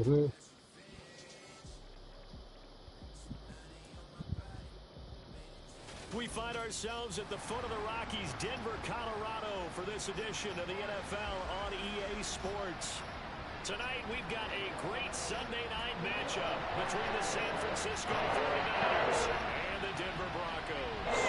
We find ourselves at the foot of the Rockies, Denver, Colorado, for this edition of the NFL on EA Sports. Tonight, we've got a great Sunday night matchup between the San Francisco 49ers and the Denver Broncos.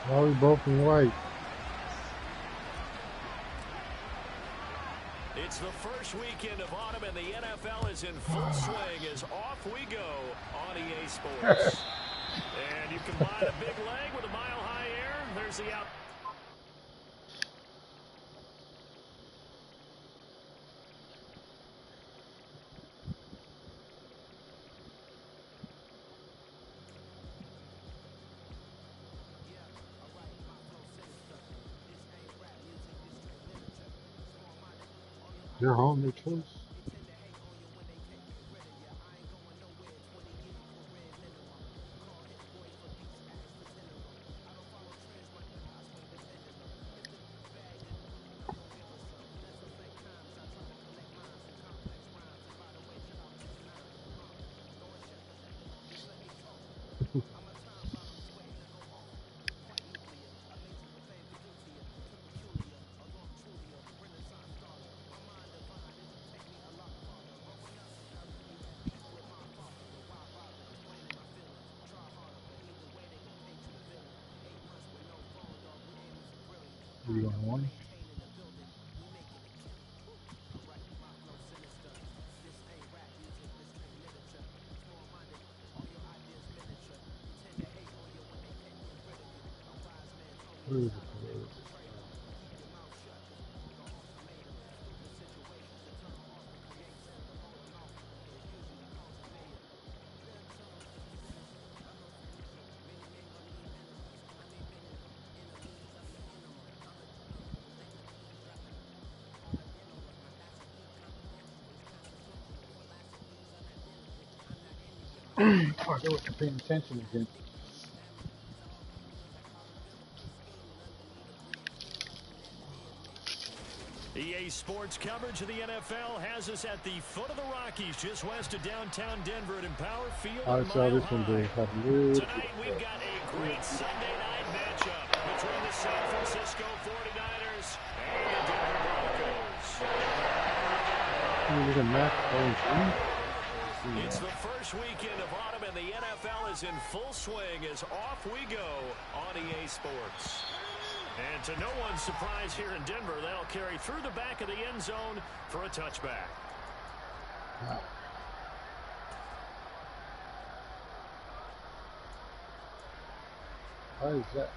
Why are we both in white? It's the first weekend of autumn, and the NFL is in full swing as off we go on EA Sports. And you combine a big leg with a mile-high air. There's the out. You're home, your choice. You going one? Where is it? Fuck, I wasn't paying attention again. EA Sports coverage of the NFL has us at the foot of the Rockies, just west of downtown Denver at Empower Field. I saw this one day. Tonight we've got a great Sunday night matchup between the San Francisco 49ers and the Denver Broncos. It's the first weekend of autumn, and the NFL is in full swing as off we go on EA Sports. And to no one's surprise here in Denver, they'll carry through the back of the end zone for a touchback. Wow. How is that?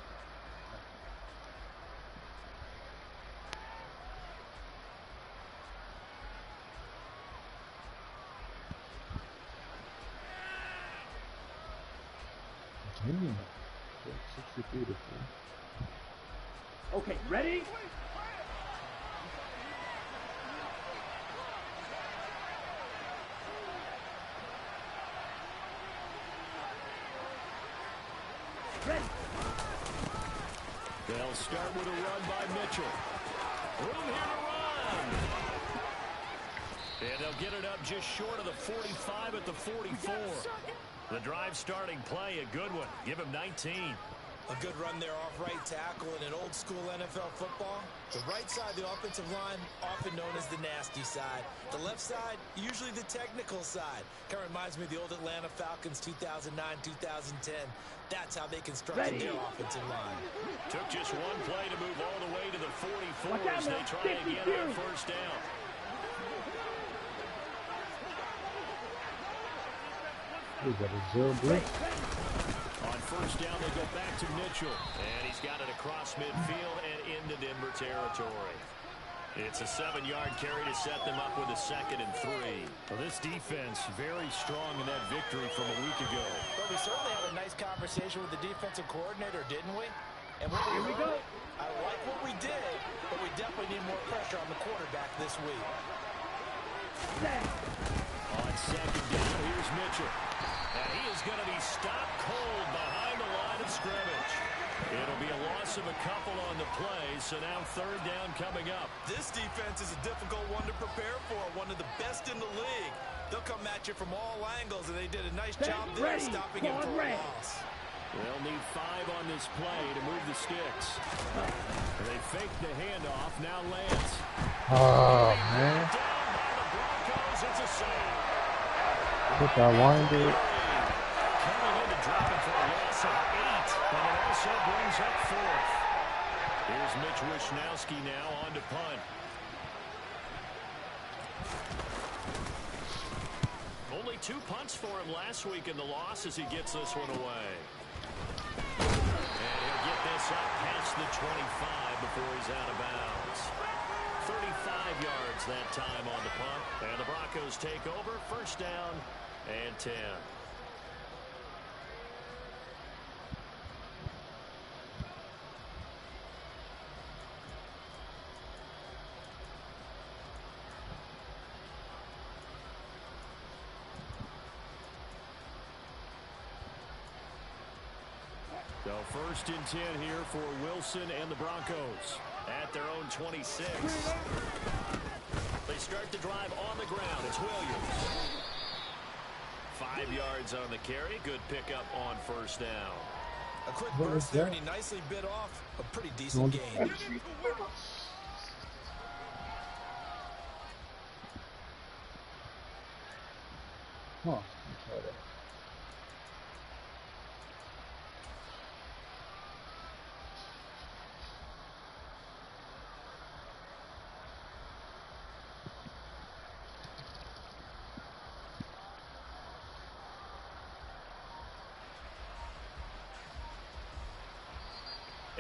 Damn. 60 feet of thing. Okay, ready? Ready. They'll start with a run by Mitchell. Room here to run. And they'll get it up just short of the 45 at the 44. The drive starting play, a good one. Give him 19. A good run there off right tackle in an old-school NFL football. The right side of the offensive line, often known as the nasty side. The left side, usually the technical side. Kind of reminds me of the old Atlanta Falcons 2009-2010. That's how they constructed their offensive line. Took just one play to move all the way to the 44 as they try again on first down. Is that a zero blitz? On first down, they go back to Mitchell. And he's got it across midfield and into Denver territory. It's a 7-yard carry to set them up with a 2nd and 3. Well, this defense very strong in that victory from a week ago. Well, we certainly had a nice conversation with the defensive coordinator, didn't we? And when Here we go. I like what we did, but we definitely need more pressure on the quarterback this week. On second down, here's Mitchell. And he is going to be stopped cold behind the line of scrimmage. It'll be a loss of a couple on the play, so now third down coming up. This defense is a difficult one to prepare for, one of the best in the league. They'll come at you from all angles, and they did a nice job there stopping him for a loss. They'll need 5 on this play to move the sticks. They fake the handoff, now Lance. Oh, man. Down by the Broncos, it's a save. Look, I winded. Coming in to drop it for a loss of 8, and it also brings up 4th. Here's Mitch Wishnowski now on to punt. Only 2 punts for him last week in the loss as he gets this one away. And he'll get this up past the 25 before he's out of bounds. 35 yards that time on the punt. And the Broncos take over. First down and 10. So first and 10 here for Wilson and the Broncos at their own 26. They start the drive on the ground. It's Williams. 5 yards on the carry. Good pickup on first down. A quick burst there, and he nicely bit off a pretty decent gain. Huh.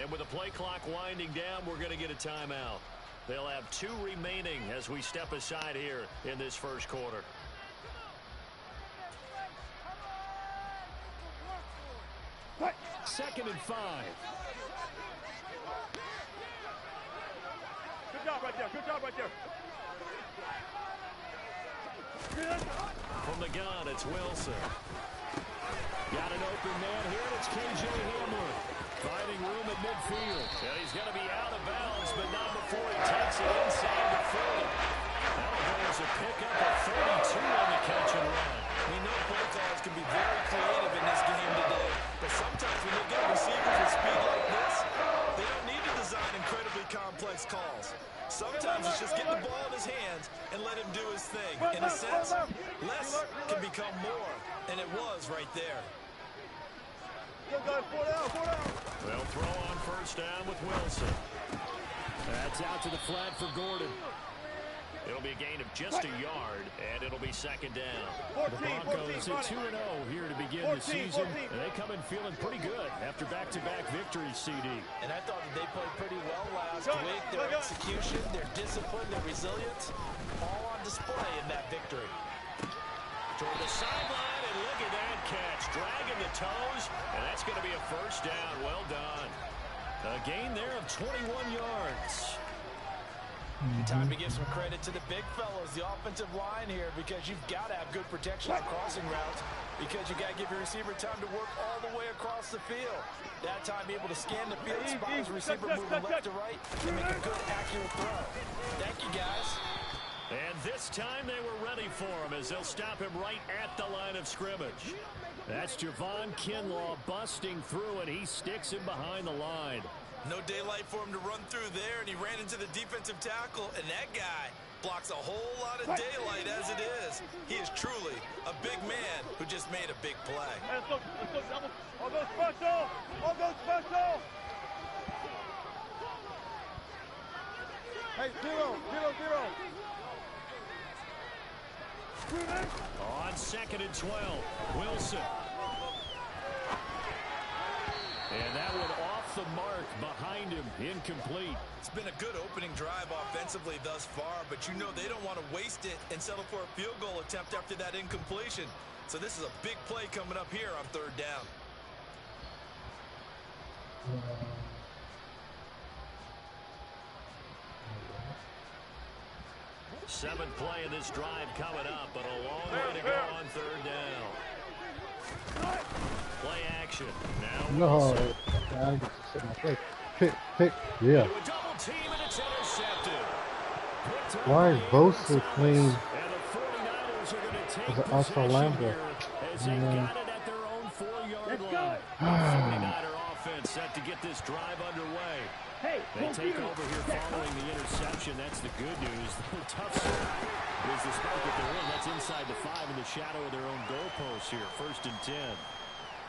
And with the play clock winding down, we're going to get a timeout. They'll have 2 remaining as we step aside here in this first quarter. Second and 5. Good job right there. Good job right there. From the gun, it's Wilson. Got an open man here, and it's K.J. Hamler. Finding room at midfield. And he's going to be out of bounds, but not before he takes it inside the 40. That'll go as a pickup of 32 on the catch and run. We know play callers can be very creative in this game today, but sometimes when you get receivers with speed like this, they don't need to design incredibly complex calls. Sometimes it's just get the ball in his hands and let him do his thing. In a sense, less can become more, and it was right there. They'll throw on first down with Wilson. That's out to the flat for Gordon. It'll be a gain of just a yard, and it'll be second down. The Broncos at 2-0 here to begin the season, and they come in feeling pretty good after back-to-back victories, CD. And I thought that they played pretty well last week. Their execution, their discipline, their resilience, all on display in that victory. Toward the sideline, and look at that catch. Dragging the toes, and that's going to be a first down. Well done. A gain there of 21 yards. Time to give some credit to the big fellows, the offensive line here, because you've got to have good protection on crossing routes, because you got to give your receiver time to work all the way across the field. That time, able to scan the field, spot his receiver moving left to right, and make a good, accurate throw. Thank you, guys. And this time they were ready for him as they'll stop him right at the line of scrimmage. That's Javon Kinlaw busting through, and he sticks him behind the line. No daylight for him to run through there, and he ran into the defensive tackle, and that guy blocks a whole lot of daylight as it is. He is truly a big man who just made a big play. Let's look double. All go special. All go special. Hey, 0, 0, 0. On second and 12, Wilson. And that one off the mark behind him, incomplete. It's been a good opening drive offensively thus far, but you know they don't want to waste it and settle for a field goal attempt after that incompletion. So this is a big play coming up here on third down. Seventh play of this drive coming up, but a long way to go on third down. Play action. Now No, Wilson. I get to sit in my place. Pick, yeah. Into a double team, and it's intercepted. Why is Bosa playing And the 49ers are going to take as an outside possession linebacker? here as they got it at their own 4-yard line. The 49er offense set to get this drive underway. They take over here following the interception. That's the good news. The tough side is the spot that they're in. That's inside the 5 in the shadow of their own goalpost here. 1st and 10.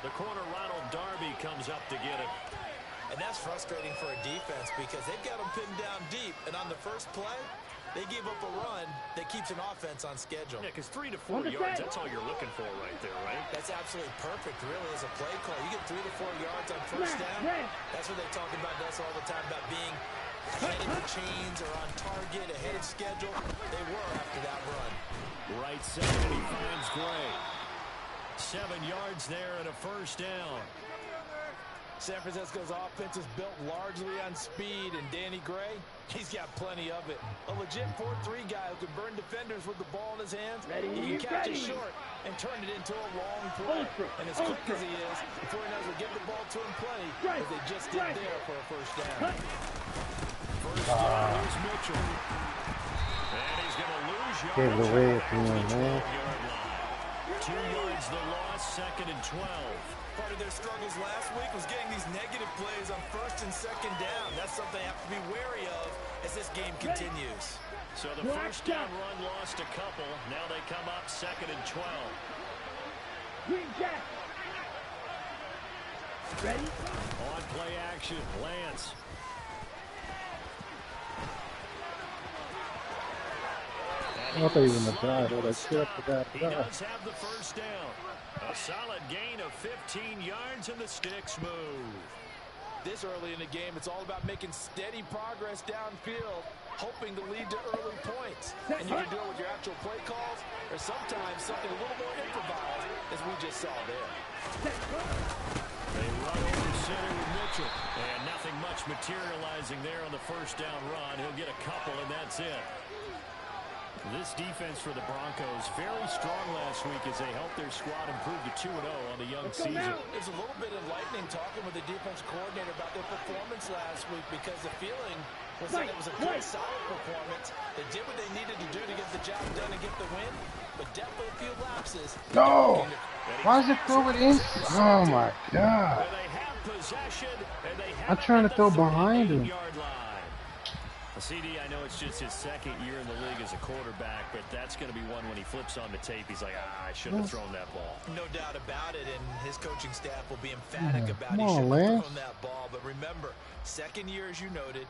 The corner, Ronald Darby, comes up to get it. And that's frustrating for a defense because they've got them pinned down deep. And on the first play, they gave up a run that keeps an offense on schedule. Yeah, because 3 to 4 yards, that's all you're looking for right there, right? That's absolutely perfect, really, as a play call. You get 3 to 4 yards on first down. That's what they talk about us all the time, about being ahead of the chains or on target, ahead of schedule. They were after that run. Right side, and he finds Gray. 7 yards there and a first down. San Francisco's offense is built largely on speed, and Danny Gray, he's got plenty of it. A legit 4-3 guy who can burn defenders with the ball in his hands. He can catch it short and turn it into a long play. And as quick as he is, the 49ers will give the ball to him plenty, as they just did there for a first down. First down, here's Mitchell. And he's going to lose yards. Gave it away at the end, man. 2 yards the loss, 2nd and 12. Part of their struggles last week was getting these negative plays on 1st and 2nd down. That's something they have to be wary of as this game continues. So the first down run lost a couple. Now they come up 2nd and 12. Ready? On play action, Lance. I thought he was going to die. All that shit, I forgot He to die. does have the first down. A solid gain of 15 yards, and the sticks move. This early in the game, it's all about making steady progress downfield, hoping to lead to early points. And you can do it with your actual play calls, or sometimes something a little more improvised, as we just saw there. They run over center with Mitchell, and nothing much materializing there on the first down run. He'll get a couple, and that's it. This defense for the Broncos, very strong last week as they helped their squad improve to 2-0 on the young season. It's a little bit enlightening talking with the defense coordinator about their performance last week, because the feeling was that it was a good, solid performance. They did what they needed to do to get the job done and get the win, but definitely a few lapses. No! Why is it throwing in? Oh my God. They have possession, and they I'm have trying to throw behind him. CD, I know it's just his 2nd year in the league as a quarterback, but that's going to be one when he flips on the tape. He's like, I should have thrown that ball. No doubt about it, and his coaching staff will be emphatic about Come he on, should have Lance. thrown that ball. But remember, 2nd year, as you noted,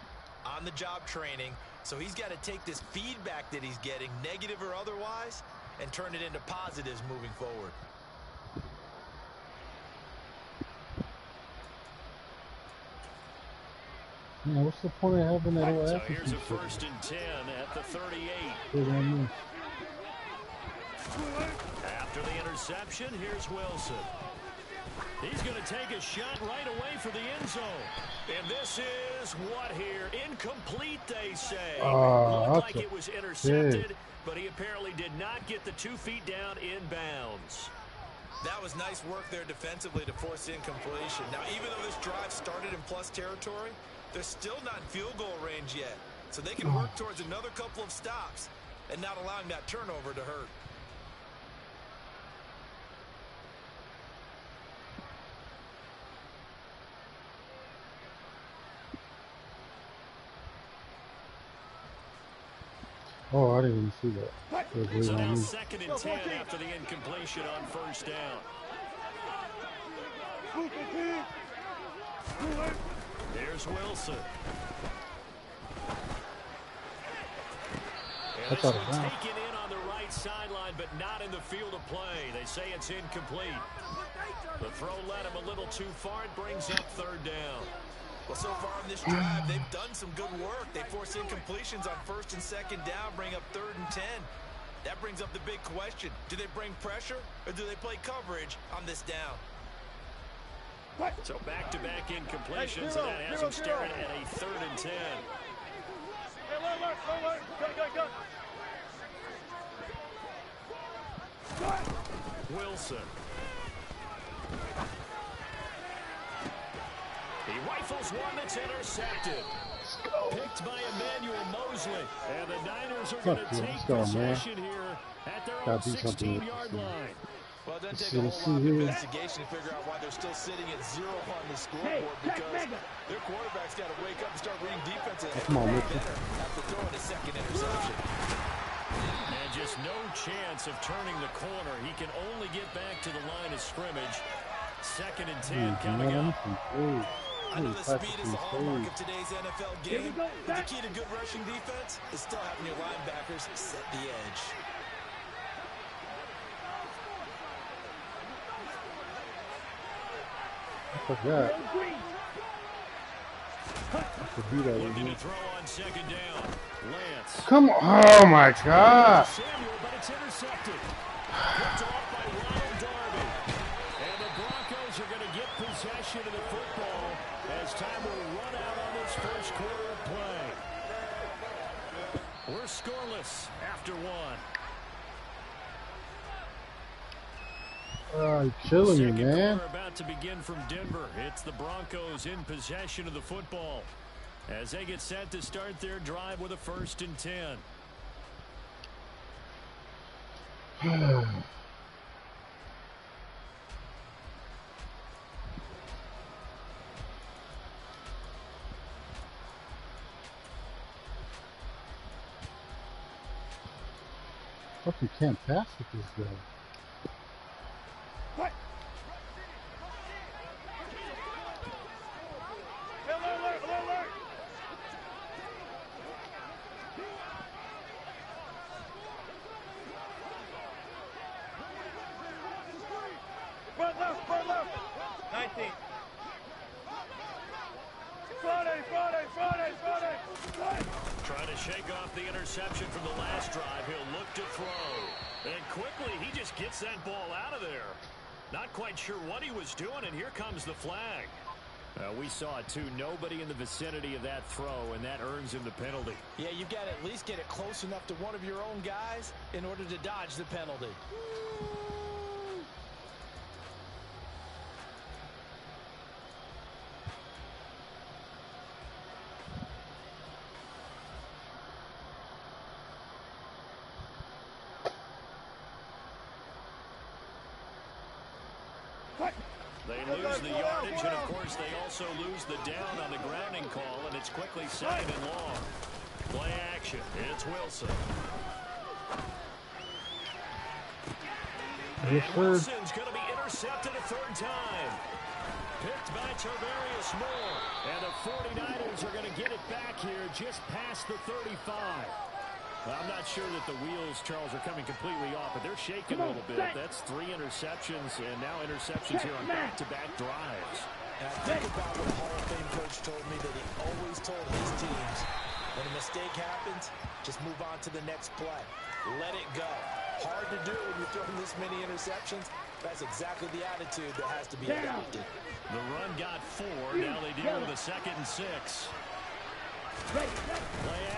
on-the-job training, so he's got to take this feedback that he's getting, negative or otherwise, and turn it into positives moving forward. Yeah, what's the point of having that whole So attitude? here's a 1st and 10 at the 38. What do I mean? After the interception, here's Wilson. He's going to take a shot right away for the end zone. And this is what here? Incomplete, they say. Looked like it was intercepted, but he apparently did not get the 2 feet down in bounds. That was nice work there defensively to force incompletion. Now, even though this drive started in plus territory, they're still not in field goal range yet. So they can work towards another couple of stops and not allowing that turnover to hurt. Oh, I didn't even see that. So now 2nd and 10 after the incompletion on first down. Here's Wilson. And this one taken in on the right sideline, but not in the field of play. They say it's incomplete. The throw led him a little too far. It brings up 3rd down. Well, so far on this drive, they've done some good work. They force incompletions on 1st and 2nd down, bring up 3rd and 10. That brings up the big question. Do they bring pressure, or do they play coverage on this down? So back-to-back incompletions, and that has him staring at a 3rd and 10. Wilson. He rifles one that's intercepted. Picked by Emmanuel Mosley. And the Niners are going to take possession here at their own 16-yard line. Well, it doesn't take a whole lot of investigation to figure out why they're still sitting at 0 on the scoreboard, because their quarterback's got to wake up and start reading defense and better after throwing a second interception. And just no chance of turning the corner. He can only get back to the line of scrimmage. 2nd and 10 coming up. I know the speed is the hallmark of today's NFL game, but the key to good rushing defense is still having your linebackers set the edge. Forgot. Looking to throw on 2nd down. Lance. Come on. Oh my God. Samuel, but it's intercepted. Picked off by Ronald Darby. And the Broncos are going to get possession of the football as time will run out on this first quarter of play. We're scoreless after 1. You're killing me, Second man. quarter about to begin from Denver. It's the Broncos in possession of the football as they get set to start their drive with a 1st and 10. Fuck, you can't pass with this guy. What? Alert! Front left! 19. Friday! Trying to shake off the interception from the last drive. He'll look to throw. And quickly, he just gets that ball out of there. Not quite sure what he was doing, and here comes the flag. We saw it, too. Nobody in the vicinity of that throw, and that earns him the penalty. Yeah, you've got to at least get it close enough to one of your own guys in order to dodge the penalty. They lose the yardage, and of course they also lose the down on the grounding call, and it's quickly 2nd and long. Play action. It's Wilson. And Wilson's going to be intercepted a 3rd time. Picked by Tarvarius Moore. And the 49ers are going to get it back here just past the 35. Well, I'm not sure that the wheels, Charles, are coming completely off, but they're shaking a little bit. That's 3 interceptions, and now interceptions here on back-to-back drives. And I think about what Hall of Fame coach told me, that he always told his teams, when a mistake happens, just move on to the next play. Let it go. Hard to do when you're throwing this many interceptions. That's exactly the attitude that has to be adopted. The run got 4. Now they deal with a 2nd and 6. Play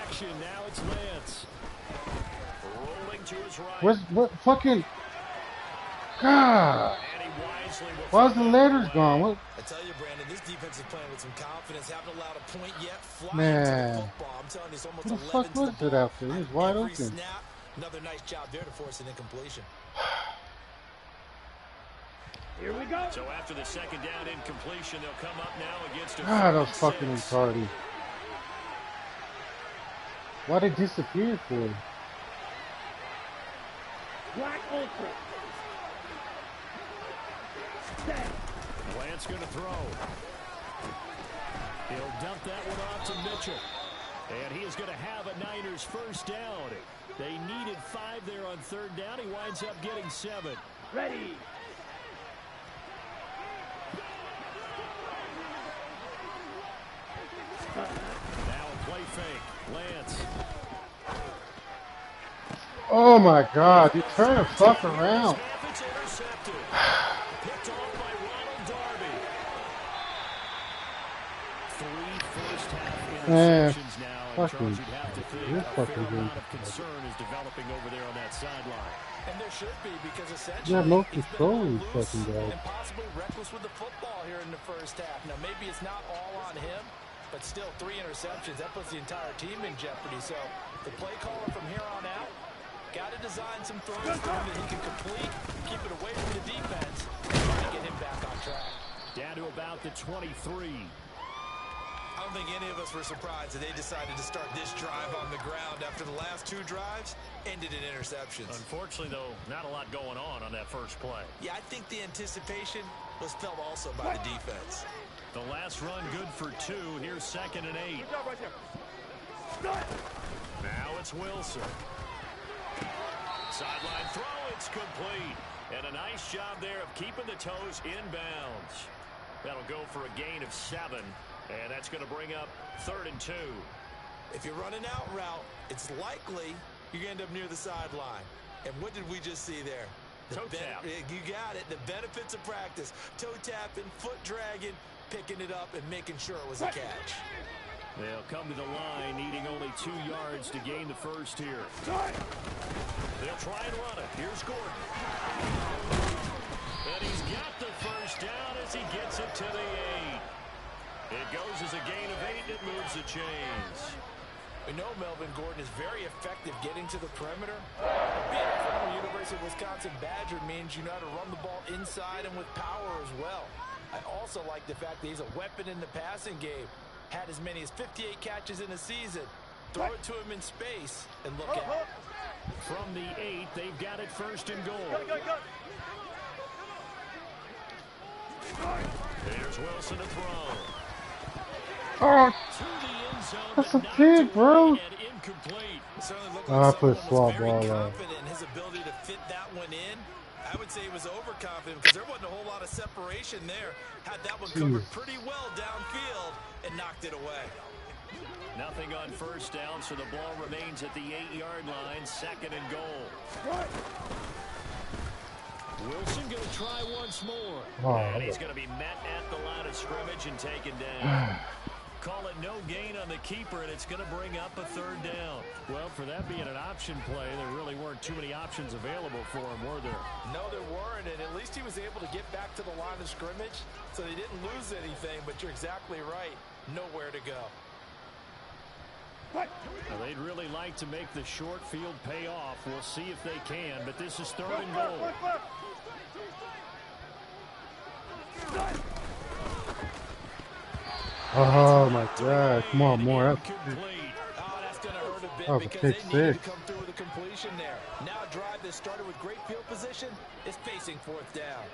action. Now it's Lance. Rolling to his right. What fucking... God. Why's the letters gone? What? I tell you, Brandon, this defense is playing with some confidence. Haven't allowed a point yet. Flying Man. to the football. I'm telling you, it's almost What the 11 fuck to was the it ball. out there? It was wide Every open. snap, another nice job there to force an incompletion. Here we go. So after the 2nd down incompletion, they'll come up now against a God, 4th those and fucking 6. retarded. Why they disappeared for? Black Ultra. Lance going to throw. He'll dump that one off to Mitchell. And he is going to have a Niners 1st down. They needed 5 there on 3rd down. He winds up getting 7. Ready. Now a play fake. Lance. Oh my God! You turn the fuck around. It's intercepted. Picked off by Ronald Darby. 3 first-half interceptions now line, Charles, you'd have to think a fair fucking amount of concern is developing over there on that sideline. And there should be, because essentially Yeah, no he's been a control, little these loose fucking guys. and possibly reckless with the football here in the first half. Now, maybe it's not all on him, but still 3 interceptions. That puts the entire team in jeopardy. So the play caller from here on out got to design some throws for him that he can complete, keep it away from the defense, and try to get him back on track. Down to about the 23. I don't think any of us were surprised that they decided to start this drive on the ground after the last 2 drives ended in interceptions. Unfortunately, though, not a lot going on that first play. Yeah, I think the anticipation was felt also by the defense. The last run good for 2. Here's 2nd and 8. Now it's Wilson. Sideline throw, it's complete. And a nice job there of keeping the toes inbounds. That'll go for a gain of 7. And that's going to bring up 3rd and 2. If you're running out route, it's likely you're going to end up near the sideline. And what did we just see there? Toe tap. You got it. The benefits of practice. Toe tapping, foot dragging, picking it up, and making sure it was a catch. They'll come to the line, needing only 2 yards to gain the first here. They'll try and run it. Here's Gordon. And he's got the first down as he gets it to the 8. It goes as a gain of 8. It moves the chains. We know Melvin Gordon is very effective getting to the perimeter. Being a former University of Wisconsin Badger means you know how to run the ball inside and with power as well. I also like the fact that he's a weapon in the passing game. Had as many as 58 catches in a season. Throw it to him in space and look out. From the 8, they've got it 1st and goal. There's Wilson to throw. Oh, that's a pig, bro. I put a swap ball out. In his ability to fit that one in. I would say he was overconfident because there wasn't a whole lot of separation there. Had that one covered pretty well downfield and knocked it away. Nothing on 1st down, so the ball remains at the 8-yard line, 2nd and goal. Wilson going to try once more. Oh, and he's going to be met at the line of scrimmage and taken down. Call it no gain on the keeper, and it's going to bring up a 3rd down. Well, for that being an option play, there really weren't too many options available for him, were there? No, there weren't, and at least he was able to get back to the line of scrimmage, so they didn't lose anything, but you're exactly right. Nowhere to go. Now, they'd really like to make the short field pay off. We'll see if they can, but this is 3rd and goal. Oh my God! Come on, more. That's going to hurt a bit because they needed to come through with a completion there. Now a drive that started with great field position is facing 4th down.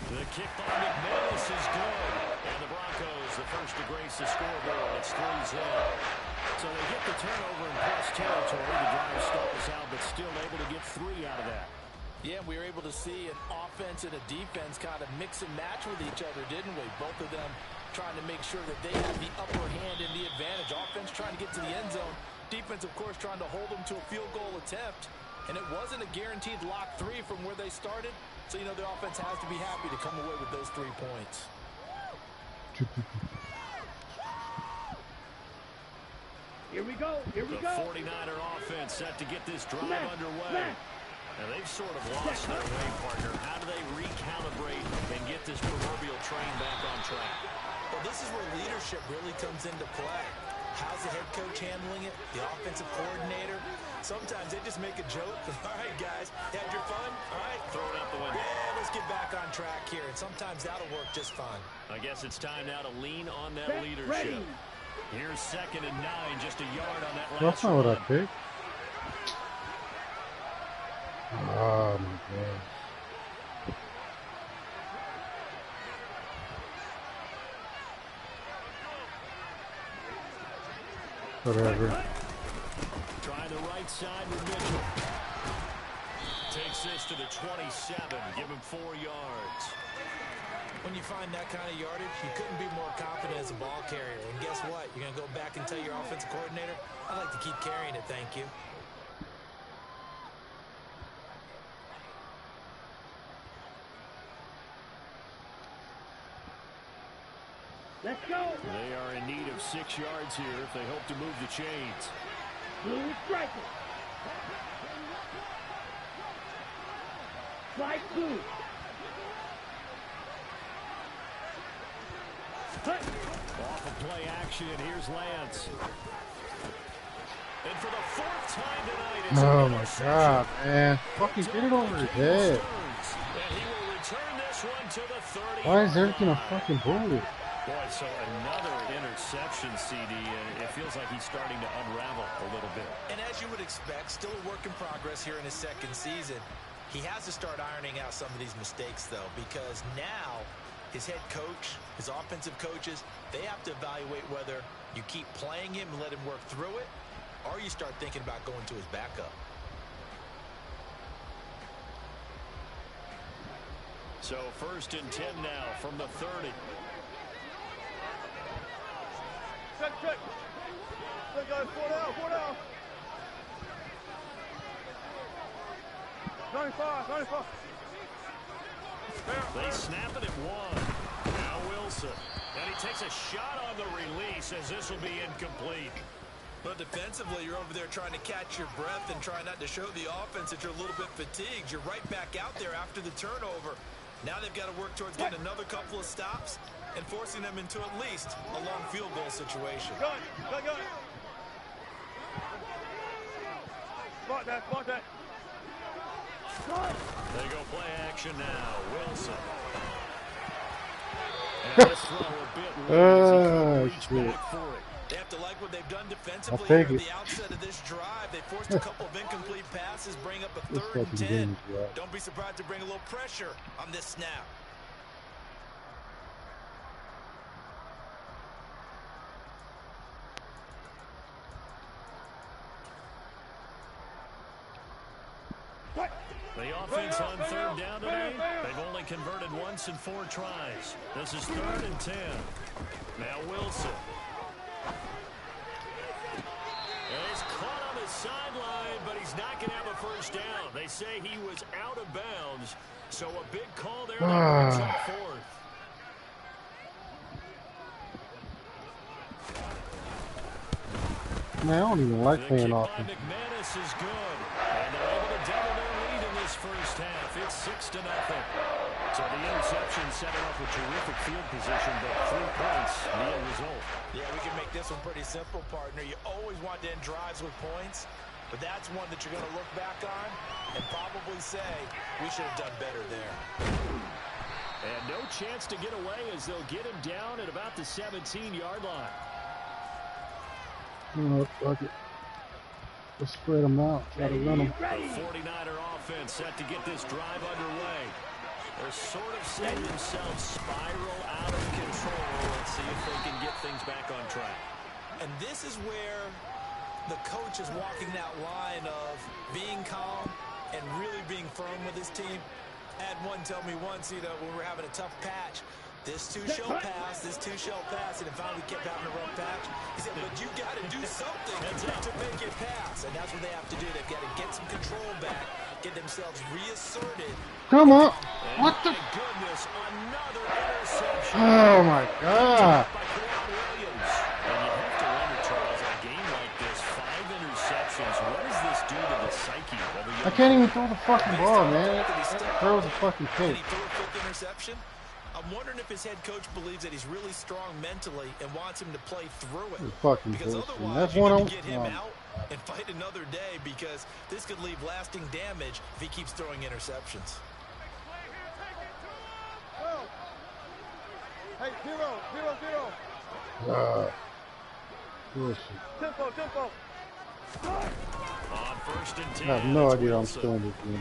The kick by McManus is good. And the Broncos, the first to grace the scoreboard. It's 3-0. So they get the turnover in plus territory. The drive stalls out, but still able to get 3 out of that. Yeah, we were able to see an offense and a defense kind of mix and match with each other, didn't we? Both of them trying to make sure that they have the upper hand and the advantage. Offense trying to get to the end zone. Defense, of course, trying to hold them to a field goal attempt. And it wasn't a guaranteed lock 3 from where they started. So, you know, the offense has to be happy to come away with those 3 points. Here we go. Here we the go. 49er offense set to get this drive underway. Now, they've sort of lost their way, partner. How do they recalibrate and get this proverbial train back on track? Well, this is where leadership really comes into play. How's the head coach handling it? The offensive coordinator? Sometimes they just make a joke. All right, guys, had your fun? All right. Throw it out the window. Yeah, let's get back on track here. And sometimes that'll work just fine. I guess it's time now to lean on that leadership. Here's 2nd and 9, just a yard on that last That's not what I run. picked. Oh my God. Whatever. Try the right side with Mitchell. Takes this to the 27. Give him 4 yards. When you find that kind of yardage, you couldn't be more confident as a ball carrier. And guess what? You're going to go back and tell your offensive coordinator, I'd like to keep carrying it, thank you. Let's go. They are in need of 6 yards here if they hope to move the chains. Blue striker. Strike blue. Off of play action, here's Lance. And for the 4th time tonight, it's Oh my god, man. Fucking get it over his head. And he will return this one to the 30. Why is everything a fucking bullet? Boy, so another interception, CD, and it feels like he's starting to unravel a little bit. And as you would expect, still a work in progress here in his 2nd season. He has to start ironing out some of these mistakes, though, because now his head coach, his offensive coaches, they have to evaluate whether you keep playing him and let him work through it, or you start thinking about going to his backup. So 1st and 10 now from the 30. Check. Check, guys. 4 down. 95. They snap it at 1. Now Wilson. And he takes a shot on the release as this will be incomplete. But defensively, you're over there trying to catch your breath and try not to show the offense that you're a little bit fatigued. You're right back out there after the turnover. Now they've got to work towards getting another couple of stops and forcing them into at least a long field goal situation. Gun. Spot that. They go play action now. Wilson. And this throw a bit low as he couldn't reach back for it. They have to like what they've done defensively take here it. at the outset of this drive. They forced a couple of incomplete passes, bring up a 3rd and 10. Don't be surprised to bring a little pressure on this snap. The offense on 3rd down today, they've only converted once in 4 tries. This is 3rd and 10. Now Wilson. And he's caught on the sideline, but he's not going to have a 1st down. They say he was out of bounds, so a big call there that brings up 4th. Man, I don't even like playing offense. McManus is good, and they're able to double their lead in this 1st half. It's 6-0. So the interception set it up with terrific field position, but 3 points, the end result. Yeah, we can make this one pretty simple, partner. You always want to end drives with points, but that's one that you're going to look back on and probably say, we should have done better there. And no chance to get away as they'll get him down at about the 17-yard line. Oh, fuck it. Let's spread them out. Try to run them. The 49er offense set to get this drive underway. They're sort of seeing themselves spiral out of control. Let's see if they can get things back on track. And this is where the coach is walking that line of being calm and really being firm with his team. I had one tell me once, when we were having a tough patch, this two shall pass, and if finally we kept having a rough patch, he said, but you got to do something to make it pass. And that's what they have to do. They've got to get some control back, get themselves reasserted. Come on. What the? My goodness, another interception. Oh my god. By Kwan Williams. And you have to wonder, Charles, in a game like this, 5 interceptions, what does this do to the psyche of a young I can't even throw the fucking ball, man. Throw the fucking And pick. he threw a 5th interception. I'm wondering if his head coach believes that he's really strong mentally and wants him to play through it. Fucking Because bullshit. otherwise, That's you one need of to get him out and fight another day, because this could leave lasting damage if he keeps throwing interceptions. Hey, 0. Bullshit. Tempo. On 1st and 10. I have no idea I'm Wilson. throwing this game.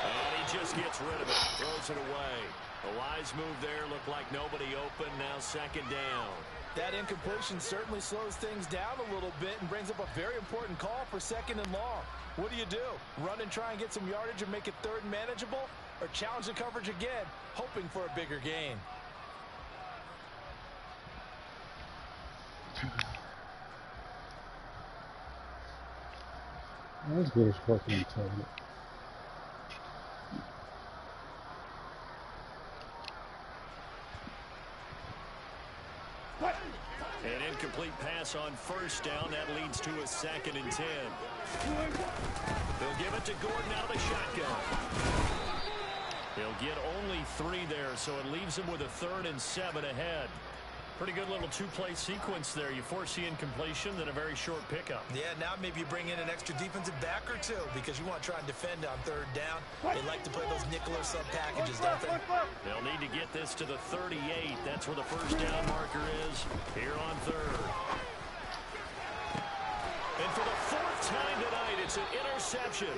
And he just gets rid of it, throws it away. A wise move there, looked like nobody open, now 2nd down. That incompletion certainly slows things down a little bit and brings up a very important call for 2nd and long. What do? Run and try and get some yardage and make it 3rd and manageable? Or challenge the coverage again, hoping for a bigger gain? That's good as fucking tablet. An incomplete pass on first down. That leads to a 2nd and 10. They'll give it to Gordon out of the shotgun. He'll get only 3 there, so it leaves him with a 3rd and 7 ahead. Pretty good little 2-play sequence there. You force the incompletion, then a very short pickup. Yeah, now maybe you bring in an extra defensive back or two because you want to try and defend on 3rd down. They like to play those nickel or sub packages, don't they? They'll need to get this to the 38. That's where the first down marker is here on 3rd. And for the 4th time tonight, it's an interception.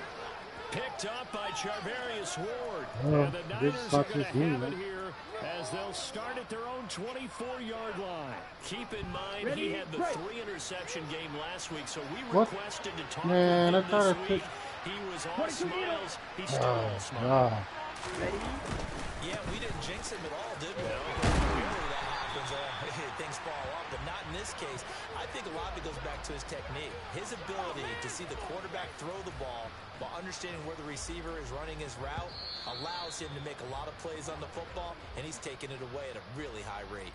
Picked up by Charvarius Ward. And the Niners are going to have it here as they'll start at their own 24-yard line. Keep in mind, he had the 3-interception game last week, so we requested to talk to him this week. He was all smiles. He's still all smiles. Yeah, we didn't jinx him at all, did we? Usually that happens. Things fall off, but not in this case. I think a lot of it goes back to his technique. His ability to see the quarterback throw the ball while understanding where the receiver is running his route allows him to make a lot of plays on the football, and he's taking it away at a really high rate.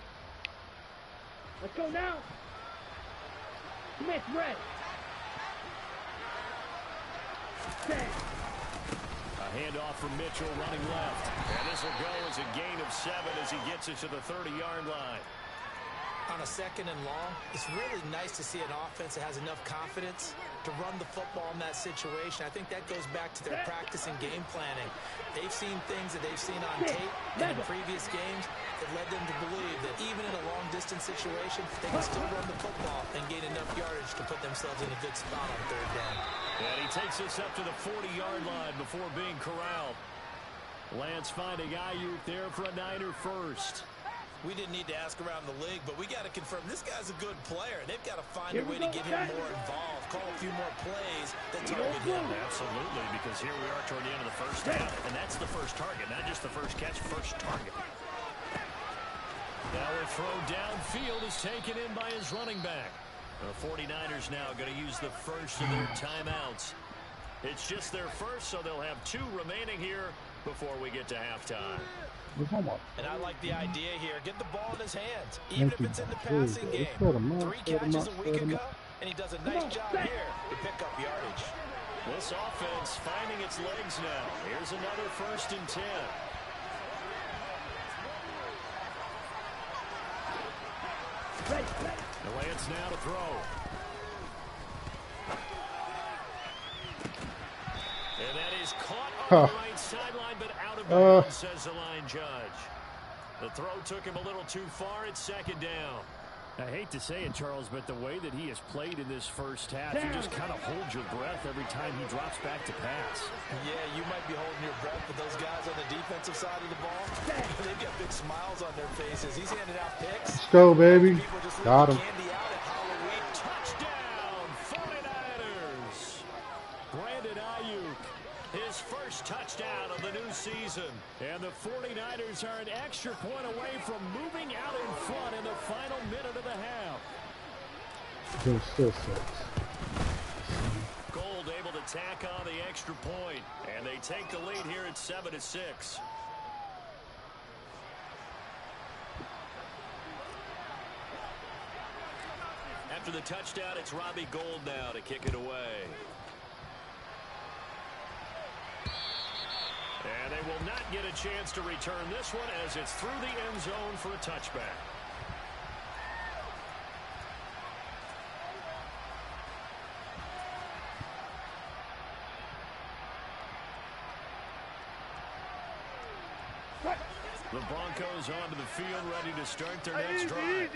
Let's go now. Smith, red. A handoff from Mitchell running left. And this will go as a gain of 7 as he gets it to the 30-yard line. On a 2nd and long, it's really nice to see an offense that has enough confidence to run the football in that situation. I think that goes back to their practice and game planning. They've seen things that they've seen on tape and in previous games that led them to believe that even in a long-distance situation, they can still run the football and gain enough yardage to put themselves in a good spot on 3rd down. And he takes us up to the 40-yard line before being corralled. Lance finding Ayuk there for a Niner first. We didn't need to ask around the league, but we got to confirm this guy's a good player. They've got to find a way to get him more involved, call a few more plays that target him. Absolutely, because here we are toward the end of the first half, and that's the first target, not just the first catch, first target. Now a throw downfield is taken in by his running back. The 49ers now going to use the first of their timeouts. It's just their first, so they'll have 2 remaining here before we get to halftime. And I like the idea here. Get the ball in his hands, even if it's in the passing game. 3 catches a week ago, and he does a nice job here to pick up yardage. This offense finding its legs now. Here's another 1st and 10. Lance now to throw. And that is caught on the right sideline, but out of bounds, says the line judge. The throw took him a little too far. It's 2nd down. I hate to say it, Charles, but the way that he has played in this first half, you just kind of hold your breath every time he drops back to pass. Yeah, you might be holding your breath, but those guys on the defensive side of the ball, they've got big smiles on their faces. He's handing out picks. Let's go, baby. Got him. Candy out at Halloween. Touchdown, 49ers. Brandon Ayuk, his first touchdown of the new season. And the 49ers are an extra point away from moving out in front in the final minute of the half. Gold able to tack on the extra point, and they take the lead here at 7-6. After the touchdown, it's Robbie Gould now to kick it away. And they will not get a chance to return this one as it's through the end zone for a touchback. The Broncos onto the field, ready to start their next drive.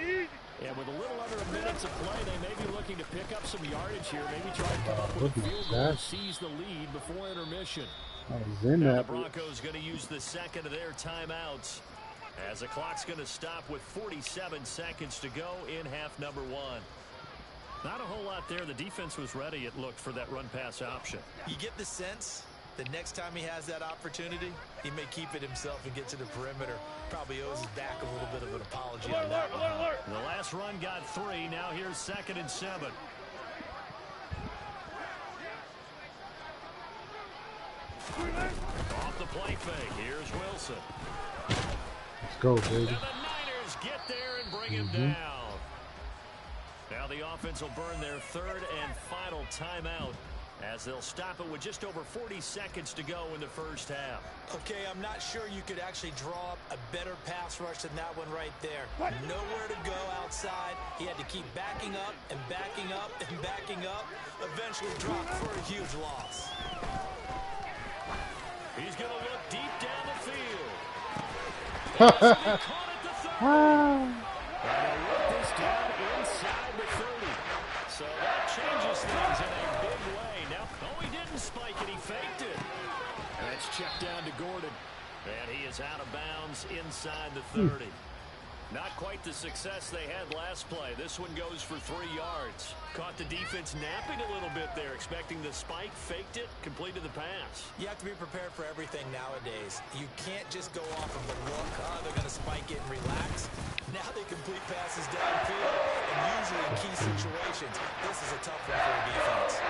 And with a little under a minute to play, they may be looking to pick up some yardage here. Maybe try to come up with a field goal to seize the lead before intermission. Now the Broncos going to use the 2nd of their timeouts as the clock's going to stop with 47 seconds to go in half number 1. Not a whole lot there. The defense was ready, it looked, for that run-pass option. You get the sense that next time he has that opportunity, he may keep it himself and get to the perimeter. Probably owes his back a little bit of an apology on that one. The last run got 3. Now here's 2nd and 7. Off the play fake. Here's Wilson. Let's go, baby. And the Niners get there and bring him down. Now the offense will burn their third and final timeout as they'll stop it with just over 40 seconds to go in the first half. Okay, I'm not sure you could actually draw up a better pass rush than that one right there. Nowhere to go outside. He had to keep backing up and backing up and backing up. Eventually dropped for a huge loss. He's going to look deep down the field. Caught at the 30. And they'll work this down inside the 30. So that changes things in a big way. Now, oh, he didn't spike it. He faked it. And that's checked down to Gordon. And he is out of bounds inside the 30. Not quite the success they had last play. This one goes for 3 yards. Caught the defense napping a little bit there, expecting the spike, faked it, completed the pass. You have to be prepared for everything nowadays. You can't just go off of the look. Oh, they're going to spike it and relax. Now they complete passes downfield, and usually in key situations. This is a tough one for a defense.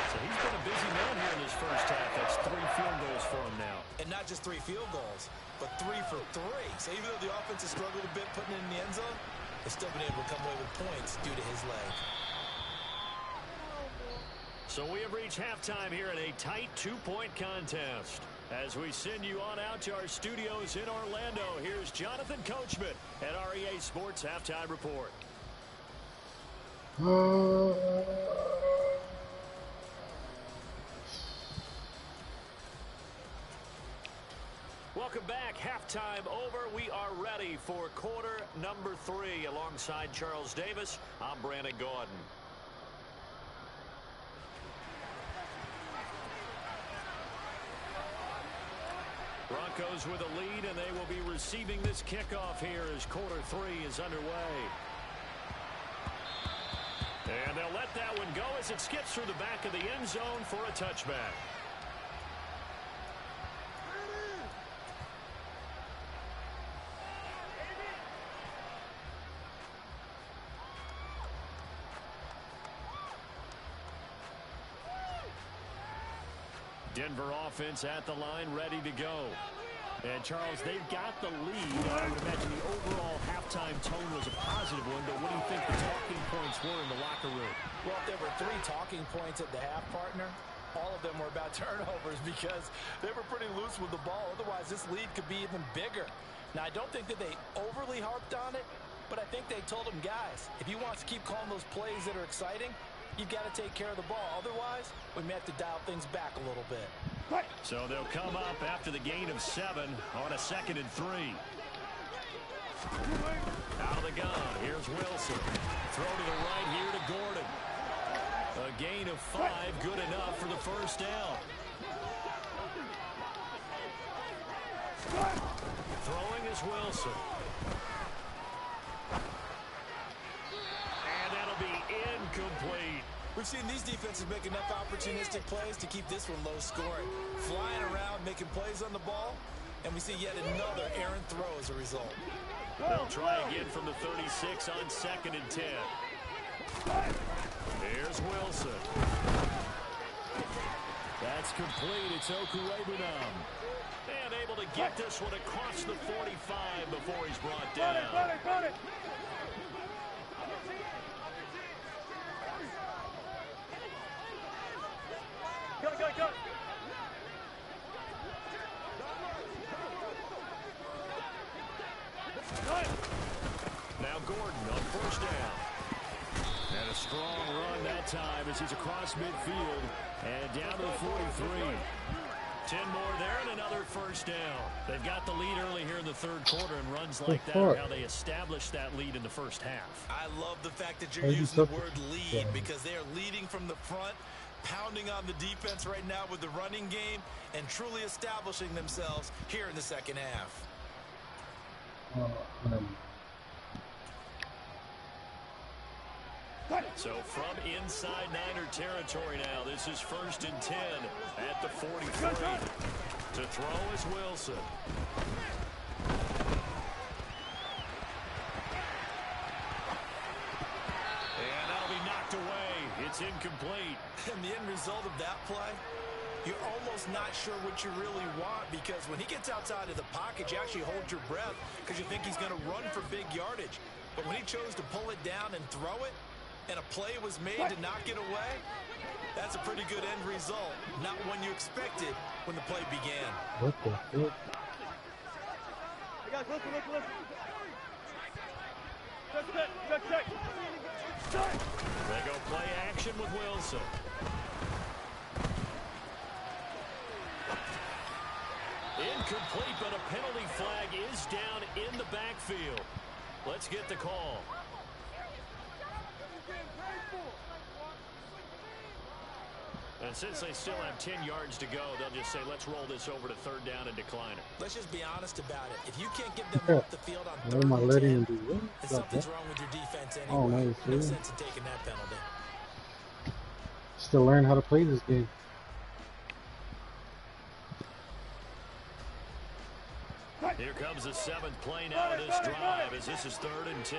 So he's been a busy man here in this first half. That's 3 field goals for him now. And not just 3 field goals, but 3 for 3. So even though the offense has struggled a bit putting it in the end zone, they've still been able to come away with points due to his leg. So we have reached halftime here in a tight 2-point contest. As we send you on out to our studios in Orlando, here's Jonathan Coachman at our EA Sports Halftime Report. Welcome back. Halftime over. We are ready for quarter number 3. Alongside Charles Davis, I'm Brandon Gordon. Broncos with a lead, and they will be receiving this kickoff here as quarter 3 is underway. And they'll let that one go as it skips through the back of the end zone for a touchback. Denver offense at the line, ready to go. And, Charles, they've got the lead. I would imagine the overall halftime tone was a positive one, but what do you think the talking points were in the locker room? Well, if there were 3 talking points at the half, partner, all of them were about turnovers because they were pretty loose with the ball. Otherwise, this lead could be even bigger. Now, I don't think that they overly harped on it, but I think they told them, guys, if you want to keep calling those plays that are exciting, you've got to take care of the ball. Otherwise, we may have to dial things back a little bit. So they'll come up after the gain of 7 on a 2nd and 3. Out of the gun, here's Wilson. Throw to the right here to Gordon. A gain of 5, good enough for the first down. Throwing is Wilson. And that'll be incomplete. We've seen these defenses make enough opportunistic plays to keep this one low scoring. Flying around, making plays on the ball, and we see yet another errant throw as a result. They'll try again from the 36 on 2nd and 10. Here's Wilson. That's complete. It's Okuwebunam. And able to get this one across the 45 before he's brought down. Got it. Go. Now Gordon on first down. And a strong run that time as he's across midfield and down to the 43. 10 more there and another first down. They've got the lead early here in the 3rd quarter, and runs like that are how they established that lead in the first half. I love the fact that you're using the word lead because they are leading from the front, pounding on the defense right now with the running game, and truly establishing themselves here in the 2nd half. So from inside Niner territory now, this is 1st and 10 at the 43. To throw is Wilson. And that'll be knocked away. It's incomplete. And the end result of that play, you're almost not sure what you really want, because when he gets outside of the pocket, you actually hold your breath because you think he's going to run for big yardage. But when he chose to pull it down and throw it, and a play was made to knock it away, that's a pretty good end result. Not one you expected when the play began. What the fuck? Hey guys, listen. Check. They go play action with Wilson. Incomplete, but a penalty flag is down in the backfield. Let's get the call. And since they still have 10 yards to go, they'll just say, let's roll this over to third down and decline it. Let's just be honest about it. If you can't get them off the field on What third am I and letting 10, him do? What? then something's wrong with your defense Oh, anyway. nice, No yeah. sense in taking that penalty. Still learning how to play this game. Here comes the 7th play now of this drive as this is 3rd and 10.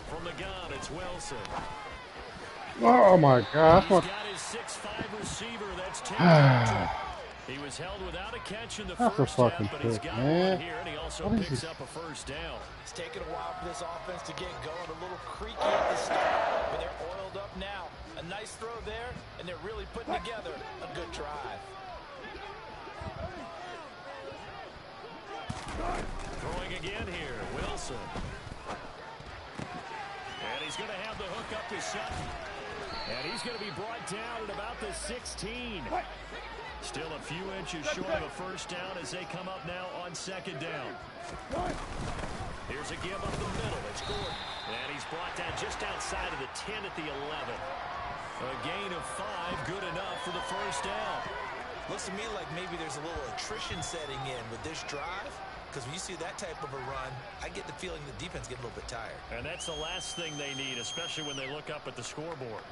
From the gun, it's Wilson. Oh my gosh. He's got his 6'5" receiver. That's 10. He was held without a catch in the That's a first half, fucking but he's pick, got man. one here, and he also What is picks this? up a first down. It's taken a while for this offense to get going. A little creaky at the start, but they're oiled up now. A nice throw there, and they're really putting together a good drive. Throwing again here, Wilson. And he's going to have the hook up to Sutton. And he's going to be brought down at about the 16. Still a few inches short of a first down as they come up now on 2nd down. Here's a give up the middle. It's Gordon. And he's brought down just outside of the 10 at the 11. A gain of 5, good enough for the first down. Looks to me like maybe there's a little attrition setting in with this drive. Because when you see that type of a run, I get the feeling the defense get a little bit tired. And that's the last thing they need, especially when they look up at the scoreboard.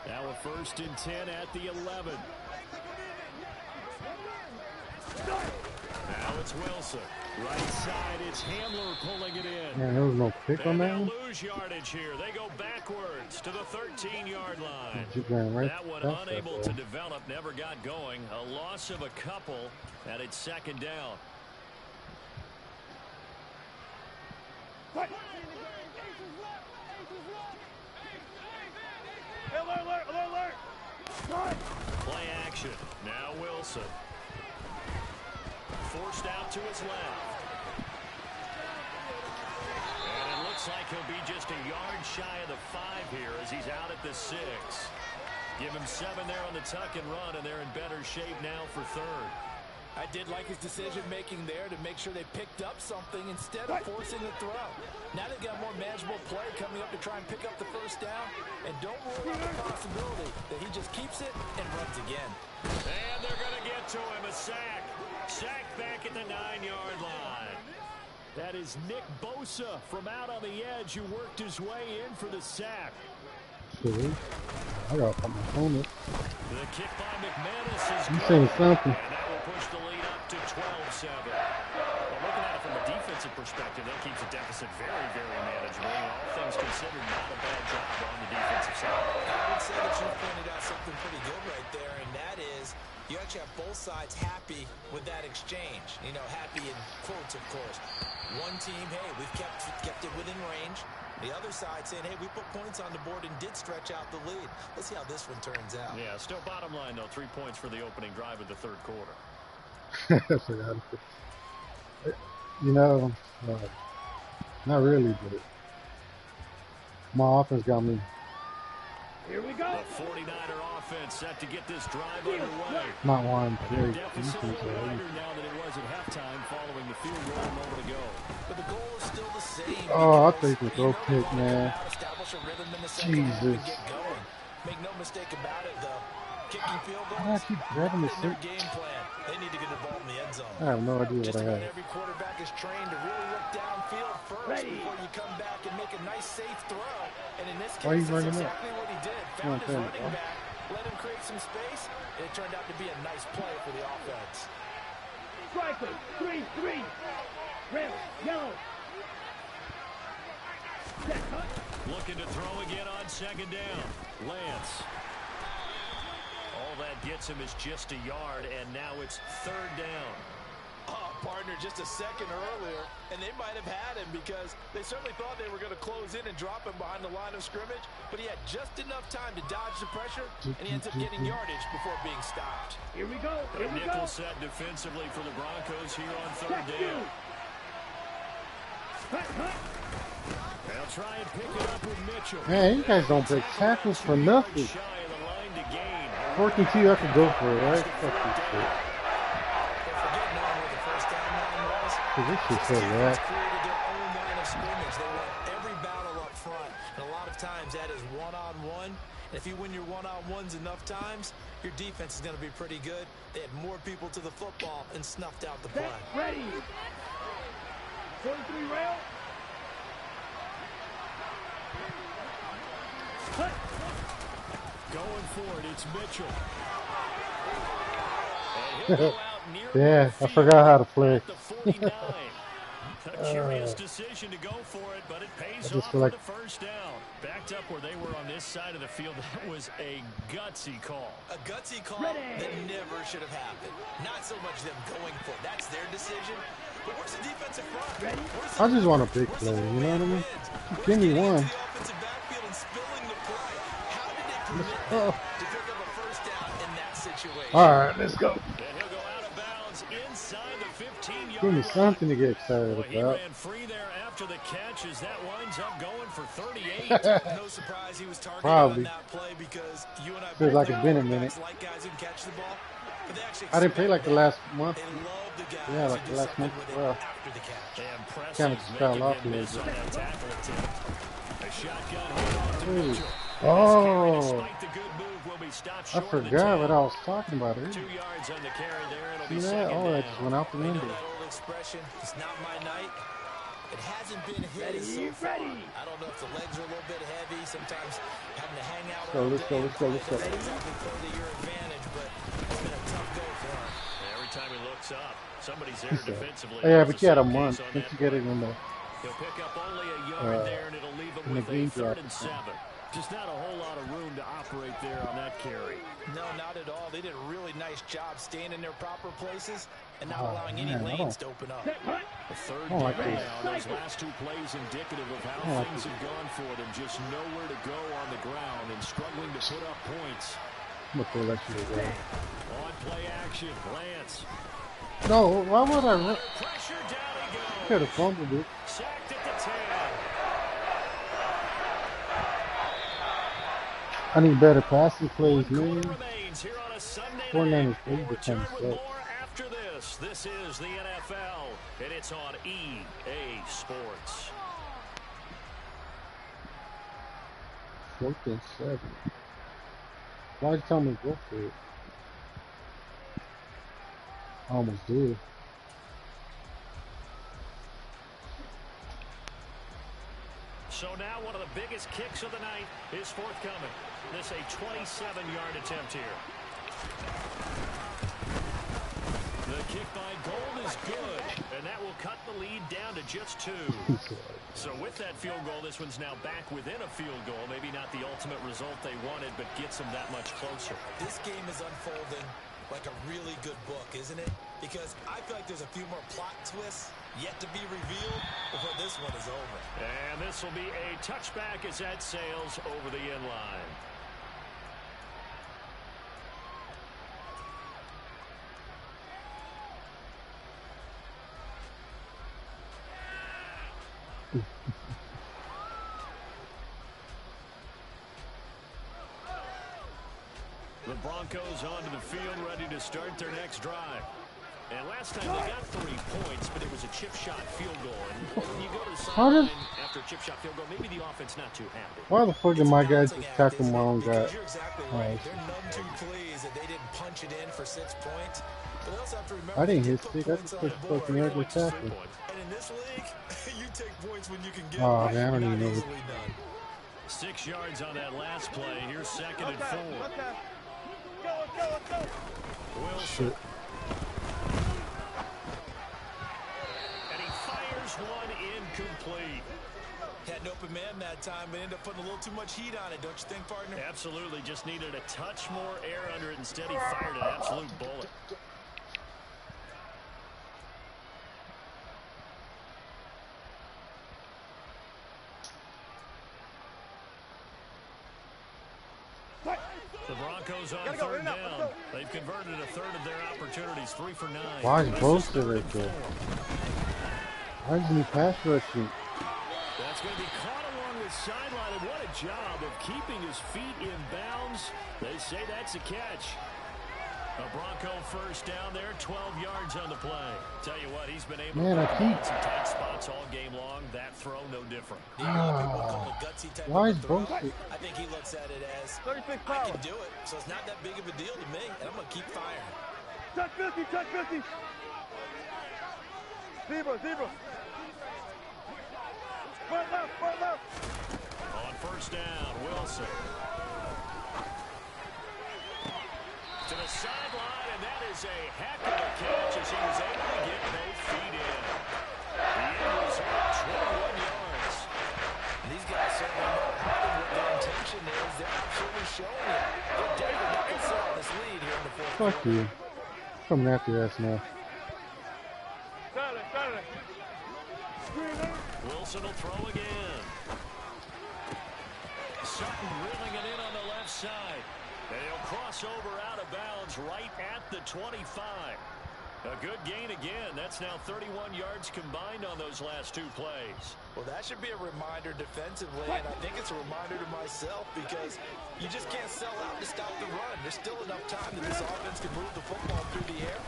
Now a 1st and 10 at the 11. Now it's Wilson. Right side, it's Hamler pulling it in. Man, there was no pick on And that they'll one. lose yardage here. They go backwards to the 13-yard line. Just ran right That one past that unable ball. to develop, never got going. A loss of a couple, and it's 2nd down. Alert! Play action. Now Wilson. Forced out to his left. And it looks like he'll be just a yard shy of the 5 here as he's out at the 6. Give him 7 there on the tuck and run, and they're in better shape now for 3rd. I did like his decision-making there to make sure they picked up something instead of forcing the throw. Now they've got a more manageable play coming up to try and pick up the first down. And don't rule out the possibility that he just keeps it and runs again. And they're going to get to him. A sack. Sack back at the 9-yard line. That is Nick Bosa from out on the edge who worked his way in for the sack. Shit. I gotta put my phone up. The kick by McManus is You good. saying something? And that will push the lead up to 12-7. Well, looking at it from a defensive perspective, that keeps the deficit very, very manageable. And all things considered, not a bad job on the defensive side. I would say that you pointed out something pretty good right there, and that is you actually have both sides happy with that exchange. You know, happy in quotes, of course. One team, hey, we've kept it within range. The other side saying, hey, we put points on the board and did stretch out the lead. Let's see how this one turns out. Yeah, still bottom line, though, 3 points for the opening drive of the 3rd quarter. You know, not really, but my offense got me. Here we go. The 49er offense set to get this drive underway. Not one, but Their very deficit a decent. little wider now than it was at halftime following the field goal a moment ago. But the goal is still the same. Oh, I because think it's you know go you pick, wanna man. come out, establish a rhythm in the second half and Jesus. get going. Make no mistake about it, though. Kicking field Why I goals, keep grabbing the in their seat? game plan. They need to get the ball in the end zone. I have no idea Just what I about have. every quarterback is trained to really look downfield first before you come back and make a nice, safe throw. And in this Why are you case, that's running up? exactly what he did. Come Found on, his turn it, running bro. back, let him create some space, and it turned out to be a nice play for the offense. Striker. 3-3. Red. Yellow. Looking to throw again on 2nd down. Lance. All that gets him is just a yard, and now it's 3rd down. Oh, partner, just a second earlier, and they might have had him because they certainly thought they were going to close in and drop him behind the line of scrimmage, but he had just enough time to dodge the pressure, and he ends up getting yardage before being stopped. Here we go. A nickel set defensively for the Broncos here on 3rd down. They'll try and pick it up with Mitchell. Man, you guys don't break tackles for nothing. 4th and 2, I could go for it, right? Fuck this shit. This shit said that. They want every battle up front, and a lot of times that is one-on-one. And if you win your one-on-ones enough times, your defense is going to be pretty good. They had more people to the football and snuffed out the play. Ready. 43 rail. Going for it, it's Mitchell. And he'll go out near Yeah, I forgot how to play. the 49. A curious decision to go for it, but it pays off feel for like the 1st down. Backed up where they were on this side of the field, that was a gutsy call. A gutsy call that never should have happened. Not so much them going for it. That's their decision. But where's the defensive front? I just want a big play, you know what I mean? Give me one. Alright, let's go. Give me something to get excited Boy, he about. ran free there after the catch as that winds up going for 38. No surprise he was targeted Probably. on that play because you and I Feels both like know it's been a guys minute. like guys who catch the ball, but they actually I didn't play like the last expect month. it. They love the guys Yeah, who like do the last something month with as it well. after the catch. Impressive Kind of just fell making off him a little miss bit. on that tackle attempt. A shotgun hit to Ooh. Mitchell. Oh, Despite the good move, will be stopped I short of the forgot 10. what I was talking about 2 earlier. yards on the carry there. It'll See be that? 2nd Oh, that just down. went out the You know window. that old expression, it's not my night. It hasn't been his so far. I don't know if the legs are a little bit heavy. Sometimes having to hang out all Let's go, day let's go, let's go. doesn't exactly play to your advantage, but it's been a tough go for him. Every time he looks up, somebody's there defensively. Yeah, There's but you had a suitcase month. on Once that you get play. it in the He'll pick up only a yard there, and it'll leave him in the with a green 3rd drop. and 7. Just not a whole lot of room to operate there on that carry. No, not at all. They did a really nice job staying in their proper places and not Oh, allowing any man, I lanes don't- to open up. The 3rd don't down like this. now. Those last 2 plays indicative of how don't like things this. have gone for them. Just nowhere to go on the ground and struggling to put up points. I'm gonna throw that shit away. On play action, Lance. No, why would I run? Pressure down he goes. Could have fumbled it. Sacked at the 10. I need better passing plays, One man. quarter remains here on a Sunday Coordinator's night. We'll lead return becomes with set. more after this. This is the NFL, and it's on EA Sports. 4th and 7. Why'd you tell me to go for it? I almost did. So now one of the biggest kicks of the night is forthcoming. This a 27-yard attempt here. The kick by Gold is good, and that will cut the lead down to just 2. So with that field goal, this one's now back within a field goal. Maybe not the ultimate result they wanted, but gets them that much closer. This game is unfolding like a really good book, isn't it? Because I feel like there's a few more plot twists yet to be revealed before this one is over. And this will be a touchback as that sails over the end line. The Broncos onto the field, ready to start their next drive. And last time they got 3 points, but it was a chip shot field goal. And when you go to the sideline after a chip shot field goal, maybe the offense not too happy. Why the fuck did my guys just tackle my own guy? Because you're exactly right. They're none too pleased that they didn't punch it in for 6 points. But they also have to remember I didn't they hit put 6. I points just on pushed the board. fucking every tackle. And in this league, you take points when you can get Oh, them. man, I don't Not even know. easily done. 6 yards on that last play. Here's 2nd and 4. Let's go. Wilson. Shit. And he fires one incomplete. Had an open man that time, but ended up putting a little too much heat on it, don't you think, partner? Absolutely. Just needed a touch more air under it. Instead, he fired an absolute bullet. The Broncos on third down. They've converted a third of their opportunities, 3 for 9. Why is Bosa right there? Why isn't he pass rushing? That's going to be caught along the sideline, and what a job of keeping his feet in bounds. They say that's a catch. A Bronco first down there, 12 yards on the play. Tell you what, he's been able to find some tight spots all game long. That throw, no different. Why is Bosa? I think he looks at it as, 36 I power. can do it, so it's not that big of a deal to me, and I'm going to keep firing. Touch 50, touch 50. Zebra. Front left. On first down, Wilson. To the sideline, and that is a heck of a catch as he was able to get both feet in. The end result, 21 yards. And these guys certainly know how to what their intention is. They're absolutely showing it. They're definitely not going to sit on this lead here in the fourth Fuck quarter. you. Coming after your ass now. Saturday. Wilson will throw again. Sutton reeling it in on the left side. And he'll cross over out of bounds right at the 25. A good gain again. That's now 31 yards combined on those last 2 plays. Well, that should be a reminder defensively, and I think it's a reminder to myself because you just can't sell out to stop the run. There's still enough time that this offense can move the football through the air,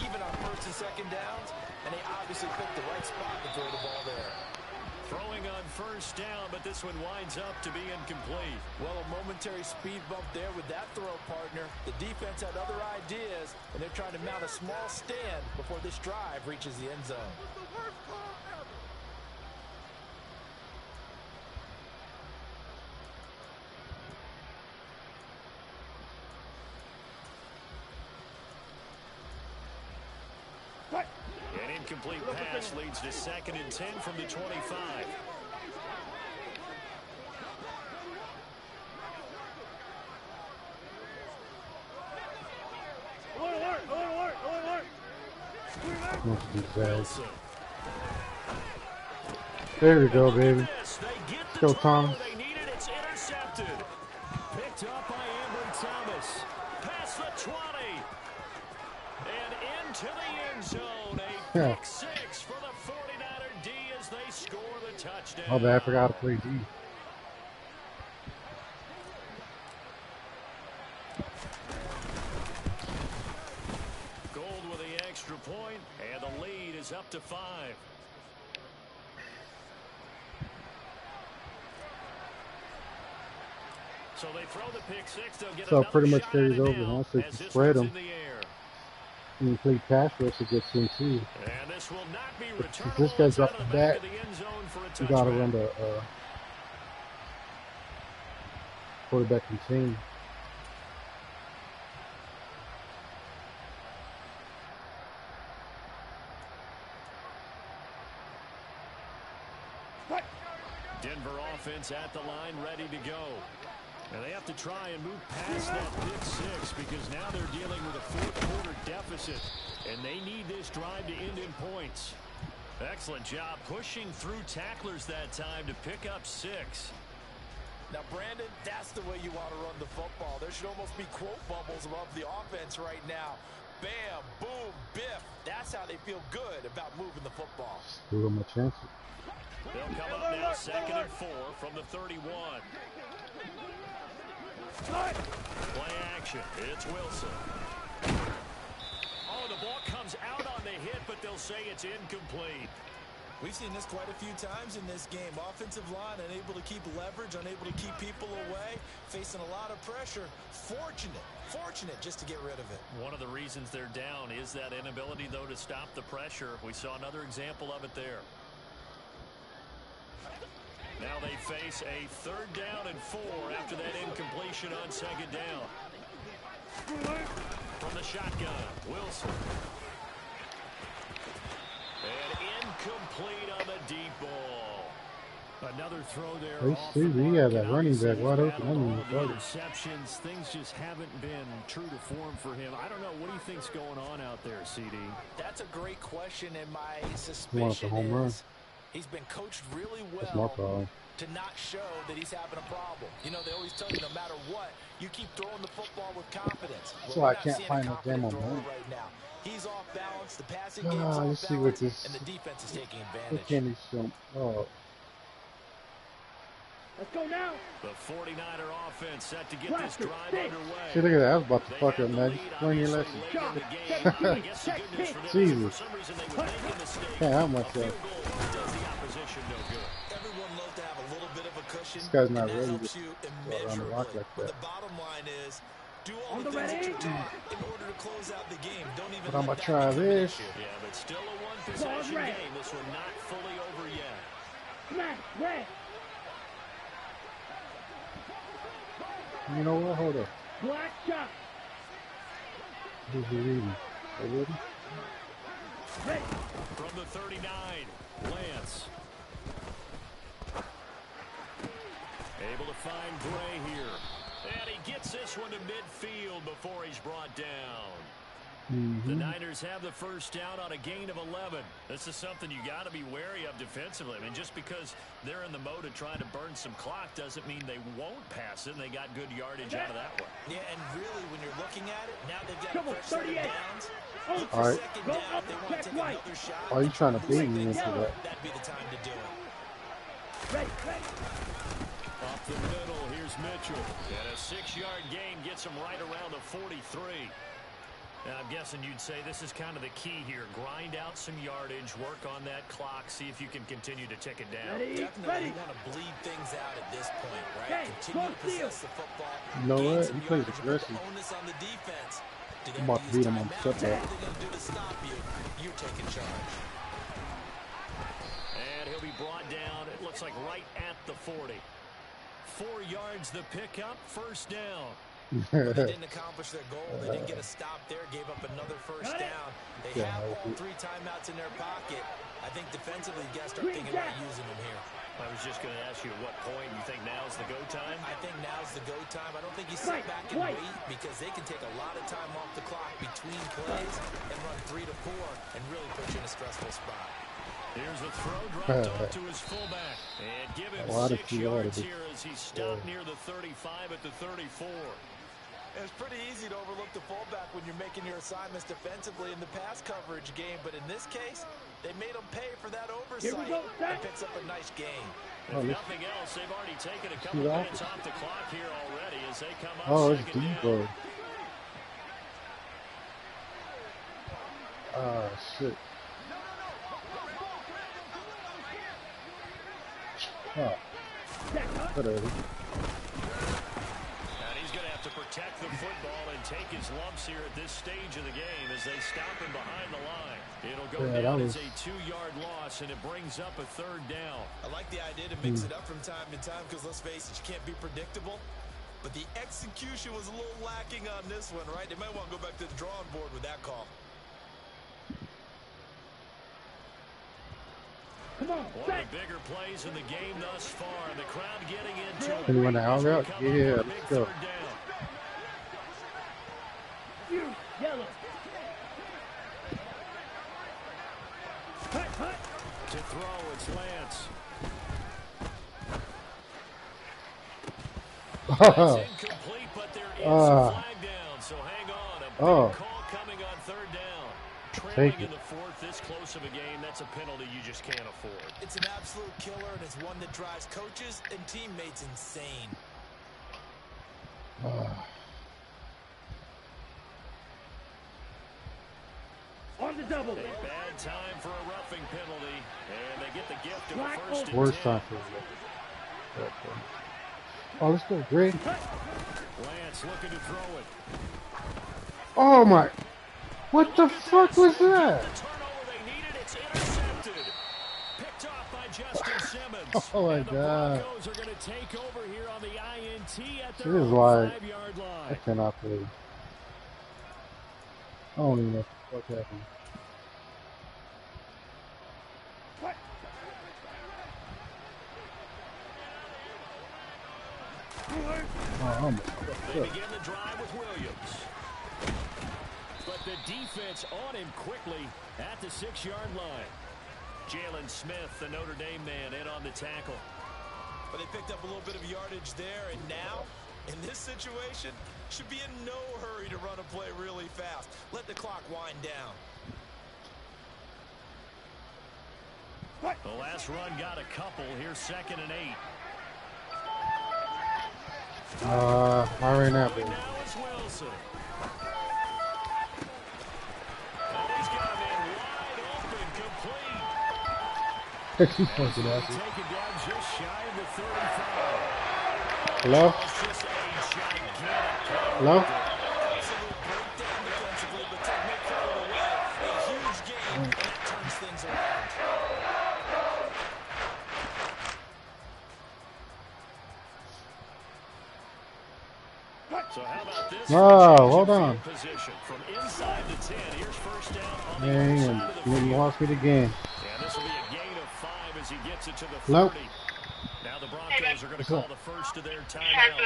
even on first and second downs, and they obviously picked the right spot to throw the ball there. Throwing on first down, but this one winds up to be incomplete. Well, a momentary speed bump there with that throw, partner. The defense had other ideas, and they're trying to mount a small stand before this drive reaches the end zone. An incomplete pass leads to 2nd and 10 from the 25. Alert. Must be sad. Wilson. There we go, baby. They get the Go, turnover Thomas. they needed. It's intercepted. Picked up by Ambry Thomas. Past the 20. And into the end zone. A Yeah. pick 6 for the 49er D as they score the touchdown. Oh, bad. I forgot to play D. Gold with the extra point, and the lead is up to 5. So they throw the pick 6. They'll get So another pretty much shot carries at it over, now huh? So you as can this spread one's them. in the air. When you play pass rush, it gets in too. And this will not be Since returnable. this guy's It's out up of the the back back, of the end zone for a you gotta touchback. run the quarterback contain. Denver offense at the line, ready to go. And they have to try and move past that pick 6 because now they're dealing with a 4th quarter deficit. And they need this drive to end in points. Excellent job pushing through tacklers that time to pick up 6. Now, Brandon, that's the way you want to run the football. There should almost be quote bubbles above the offense right now. Bam, boom, biff. That's how they feel good about moving the football. Give him a chance. They'll come up now 2nd and 4 from the 31. Play action. It's Wilson. Oh, the ball comes out on the hit, but they'll say it's incomplete. We've seen this quite a few times in this game. Offensive line unable to keep leverage, unable to keep people away, facing a lot of pressure. Fortunate just to get rid of it. One of the reasons they're down is that inability, though, to stop the pressure. We saw another example of it there. Now they face a 3rd down and 4 after that incompletion on 2nd down. From the shotgun, Wilson. And incomplete on the deep ball. Another throw there. They Off see the we mark, have and that running obviously back he's wide open. battled I all mean, of the started. interceptions. Things just haven't been true to form for him. I don't know. What do you think's going on out there, CD? That's a great question, and my He wanted the suspicion home run. is he's been coached really That's my well problem. to not show that he's having a problem. You know, they always tell you no matter what, you keep throwing the football with confidence. That's Well, why we're I not can't seeing a find no damn confident thrower momentum. right now. He's off balance. The passing game's Ah, off let's see what balance, this. and the defense is taking What advantage. can he show? Oh, Let's go now. The 49er offense set to get this drive underway. see, look at that. I was about to They fuck have up, the man. lead, Just learn your obviously, lesson. late in the game. I guess the good news for them is if for Jesus. some reason they would make a mistake, Can't help a myself. field goal does the opposition no good. Everyone loves to have a little bit of a cushion, This guy's not and that ready helps to you go around the rock immeasurably. like But that. the bottom line is, do all On the the things that ready? you're taught in order to close out the game. Don't even But I'm let gonna that try become an this. issue. Yeah, but still a one-possession Ball red. game. This one not fully over yet. Smash, red. You know what? Hold up. Black shot. Who's he reading? Are you ready? Ready. From the 39, Lance. Able to find Gray here. And he gets this one to midfield before he's brought down. The Niners have the first down on a gain of 11. This is something you got to be wary of defensively. I mean, just because they're in the mode of trying to burn some clock doesn't mean they won't pass it, and they got good yardage out of that one. Yeah, and really, when you're looking at it, now they've got Come a on, fresh set of 38. downs. Oh, Look All for right. second Go down. up, They want check to take right. another shot. Why are you trying to Lose bait me things. into that? That'd be the time to do it. ready, ready. Up the middle, here's Mitchell. And a 6-yard gain gets him right around the 43. Now, I'm guessing you'd say this is kind of the key here. Grind out some yardage, work on that clock, see if you can continue to tick it down. Ready, Definitely ready. want to bleed things out at this point, right? Okay, Continue to go possess the football. You know gain what? some He plays yardage, aggressive. put the onus on the defense. Do they I'm about to use beat him on timeouts? step What back. are they going to do to stop you? You're taking charge. And he'll be brought down, it looks like right at the 40. 4 yards the pickup, first down. They didn't accomplish their goal. They didn't get a stop there, gave up another first down. They have all 3 timeouts in their pocket. I think defensively, you got to start thinking about using them here. I was just going to ask you at what point you think now's the go time? I think now's the go time. I don't think you sit back and wait because they can take a lot of time off the clock between plays and run 3 to 4 and really put you in a stressful spot. Here's a throw dropped off to his fullback. And give him 6 yards here as he stopped near the 35 at the 34. It's pretty easy to overlook the fullback when you're making your assignments defensively in the pass coverage game, but in this case, they made him pay for that oversight. Here we go, and picks up a nice gain. If nothing else, they've already taken a couple minutes off the clock here already as they come up it's second Debo. down. Ah, shit. Oh, whatever. And he's going to have to protect the football and take his lumps here at this stage of the game as they stop him behind the line. It'll go down as a 2-yard loss, and it brings up a 3rd down. I like the idea to mix it up from time to time because, let's face it, you can't be predictable. But the execution was a little lacking on this one, right? They might want to go back to the drawing board with that call. Come on, One of the bigger plays in the game thus far. The crowd getting into it. And he went out route? Yeah, let's go. Yellow. Hut, hut. To throw, it's Lance. That's incomplete, but there is a flag down, so hang on. A big call coming on 3rd down. Trailing in the 4th, this close of a game, that's a penalty you just can't afford. It's an absolute killer, and it's one that drives coaches and teammates insane. On the double. A bad time for a roughing penalty, and they get the gift of a first and Worst 10. time for it. Oh, let's go, Greg. Lance looking to throw it. Oh my! What the fuck was that? The turnover they needed, it's intercepted. Picked off by Justin Simmons. Oh my and the God! Broncos are going to take over here on the INT at This their is own like 5-yard I line. cannot play. I don't even know what happened. Oh, They begin the drive with Williams. But the defense on him quickly at the 6-yard line. Jalen Smith, the Notre Dame man, in on the tackle. But they picked up a little bit of yardage there, and now, in this situation, should be in no hurry to run a play really fast. Let the clock wind down. The last run got a couple. Here's 2nd and 8. I ran out, baby. Now is Wilson. And he's got him in wide open, complete. She's fucking awesome. Taken down just shy of the 35. Hello? It's just a gigantic play. Hello? Absolute breakdown defensively, but to make it away, a huge game, and that turns things around. So how about this? Oh, hold on. Position from inside the 10. Here's first down on the Man, other side of the you field. lost me the game. And this will be a gain of 5 as he gets it to the 30. Hello? Now the Broncos are going to call the first of their timeouts.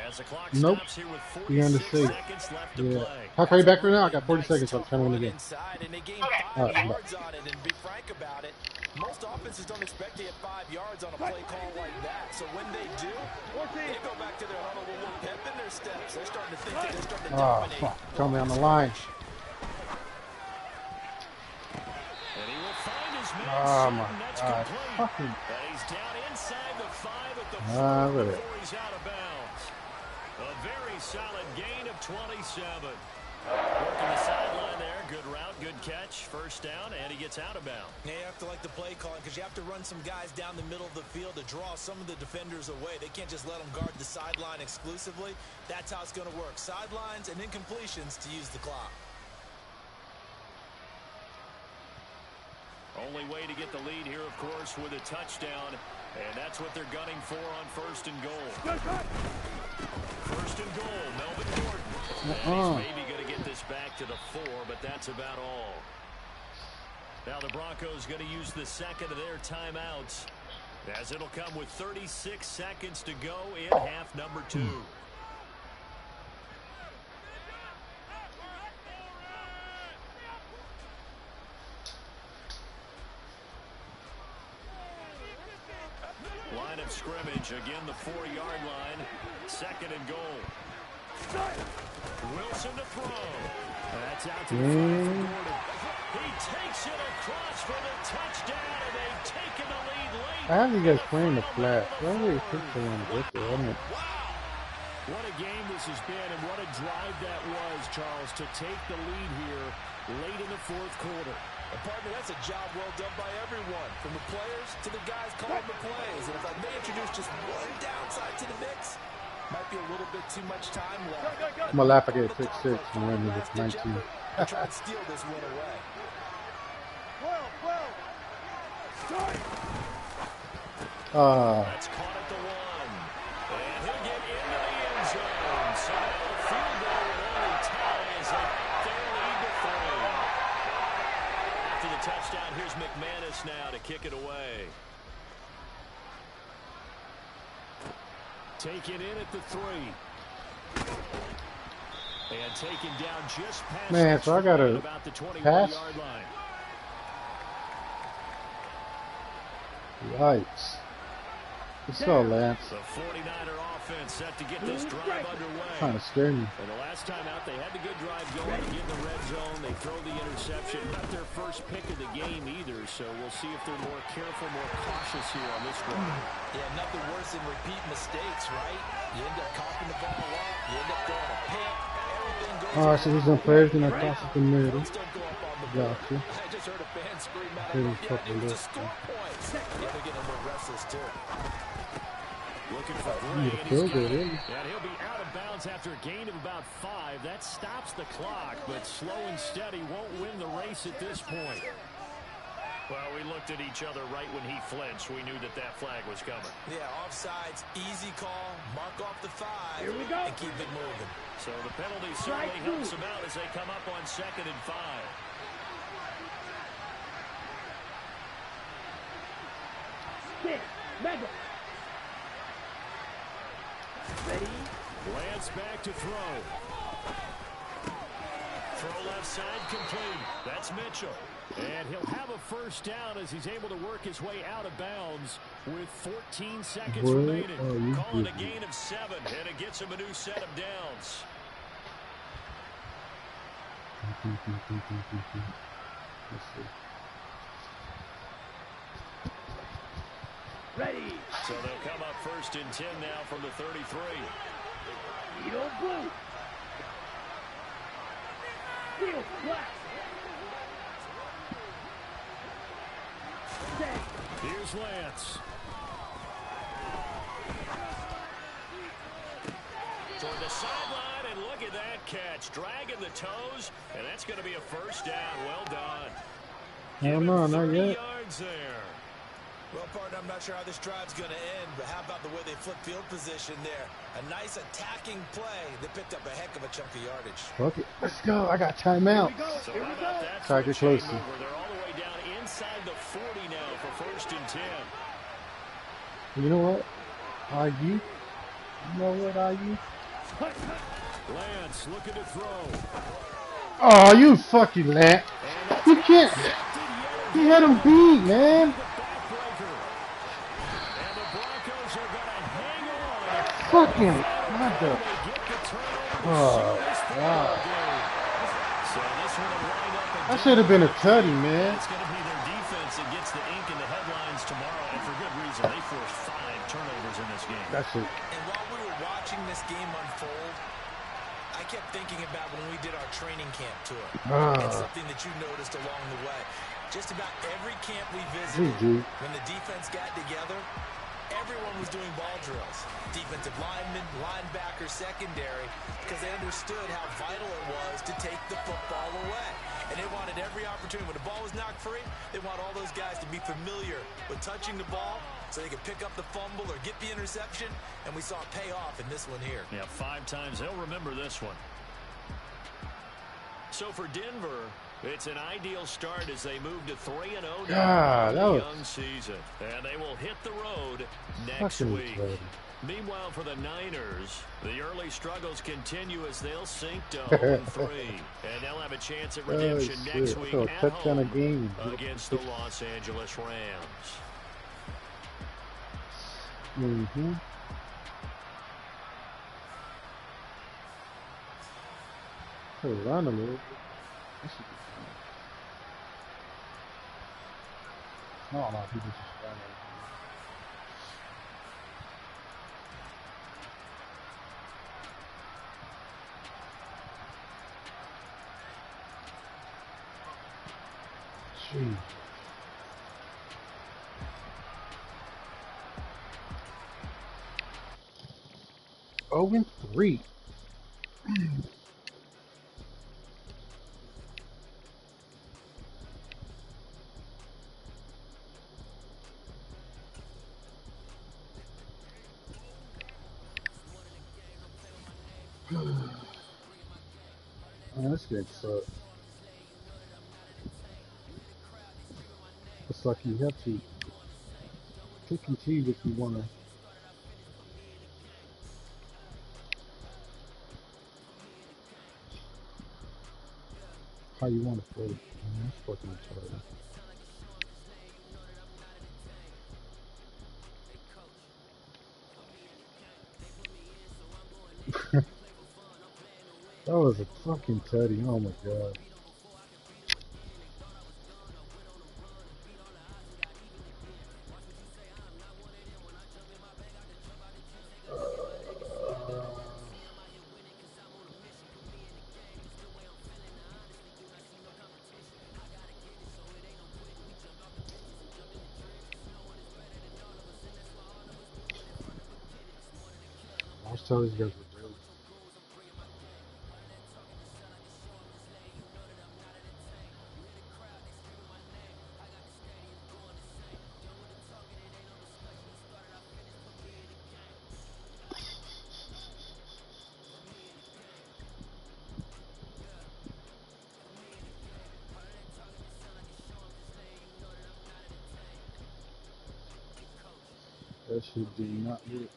As the clock Nope. stops here with You 46 understand. seconds left to Yeah. play. I'll call you back right now. I got 40 seconds, so I'm trying to win the game. Inside, and they gained All 5 right, yards on it, and be frank about it, most offenses don't expect to get 5 yards on a play call like that. So when they do, they go back to their huddle with a little pep in their steps. They're starting to think that they're starting to Oh, dominate. fuck. Tell me on the line. And he will find his man. Oh, my That's God. complete. Fucking. And he's down inside the 5 at the Look 4 at it. before he's out of bounds. A very solid gain of 27. Working the sideline there. Good route, good catch. First down, and he gets out of bounds. Now you have to like the play calling because you have to run some guys down the middle of the field to draw some of the defenders away. They can't just let them guard the sideline exclusively. That's how it's going to work. Sidelines and incompletions to use the clock. Only way to get the lead here, of course, with a touchdown. And that's what they're gunning for on 1st and goal. 1st and goal, Melvin Gordon. And he's maybe going to get this back to the 4, but that's about all. Now the Broncos going to use the 2nd of their timeouts, as it'll come with 36 seconds to go in half number 2. Line of scrimmage, again the 4-yard line. 2nd and goal. Wilson to throw. That's out to the 5 for Gordon. He takes it across for the touchdown, and they've taken the lead late. How do you guys playing the flat? Why do you think they want to get there? I don't. What a game this has been, and what a drive that was, Charles, to take the lead here late in the 4th quarter. And partner, that's a job well done by everyone, from the players to the guys calling the plays. And if I may introduce just one downside to the mix, might be a little bit too much time left. I'm gonna laugh. I get 6-6 and win with 19. Try and steal this one away. That's caught at the 1. And he'll get into the end zone. So now the field goal will only ties up their lead to 3. After the touchdown, here's McManus now to kick it away. Taken in at the 3. And taken down just past Man, so I got a about the 21-yard pass. line. Yikes. What's up, Lance? The 49er offense set to get this drive underway. Kind of scared me. And the last time out, they had the good drive going to get in the red zone. They throw the interception. Not their first pick of the game either, so we'll see if they're more careful, more cautious here on this one. Yeah, nothing worse than repeat mistakes, right? You end up coughing the ball up. You end up throwing a pick. Everything goes Alright, so he's on players and I toss it in the middle. Don't go up on the board. Gotcha. I just heard a fan scream out Pretty of fucking it was good. a score points. Yeah, they're getting a little restless too. Looking for You Gray, the and field he's goal, got it. really? And he'll be out of bounds after a gain of about 5. That stops the clock, but slow and steady won't win the race at this point. Well, we looked at each other right when he flinched. We knew that that flag was coming. Yeah, offsides, easy call, mark off the 5, and keep it moving. So the penalty certainly helps them out as they come up on 2nd and 5. Lance back to throw. Throw left side complete. That's Mitchell. And he'll have a first down as he's able to work his way out of bounds with 14 seconds remaining. Calling a gain of 7, and it gets him a new set of downs. Ready. So they'll come up first and 10 now from the 33. Eagle blue. Steel black. Here's Lance. Toward the sideline, and look at that catch. Dragging the toes, and that's going to be a first down. Well done. Hell no, not yet. Yards there. Well, partner, I'm not sure how this drive's going to end, but how about the way they flip field position there? A nice attacking play that picked up a heck of a chunk of yardage. Fuck it. Let's go. I got timeout. So how about that Try to get closer. They're all the way down inside the 40 now for first and 10. You know what? IU. You know what, IU? Lance looking to throw. Oh, you fucking Lance. You can't. He had him beat, man. And the Broncos are going to hang on. Fucking. What the? They get the turnover. Oh, wow. So this one will wind up That should have been a tutty, man. It's going to be their defense that gets the ink in the headlines tomorrow, and for good reason. They forced 5 turnovers in this game. That's it. And while we were watching this game unfold, I kept thinking about when we did our training camp tour. And something that you noticed along the way. Just about every camp we visited, when the defense got together, everyone was doing ball drills. Defensive linemen, linebackers, secondary, because they understood how vital it was to take the football away. And they wanted every opportunity. When the ball was knocked free, they want all those guys to be familiar with touching the ball so they could pick up the fumble or get the interception. And we saw it pay off in this one here. Yeah, 5 times. They'll remember this one. So for Denver, it's an ideal start as they move to 3-0 now in the young season. And they will hit the road next week. Meanwhile, for the Niners, the early struggles continue as they'll sink to 0-3. And they'll have a chance at redemption next week at home against the Los Angeles Rams. Run a little. Not a lot of people just run it. Jeez. Oh, and 3. Man, this game sucks. It's like you have to pick and choose if you want to. How you want to play. Man, that's fucking retarded. That was a fucking tutty. Oh my god. I was telling you guys what to do. That shit did not work.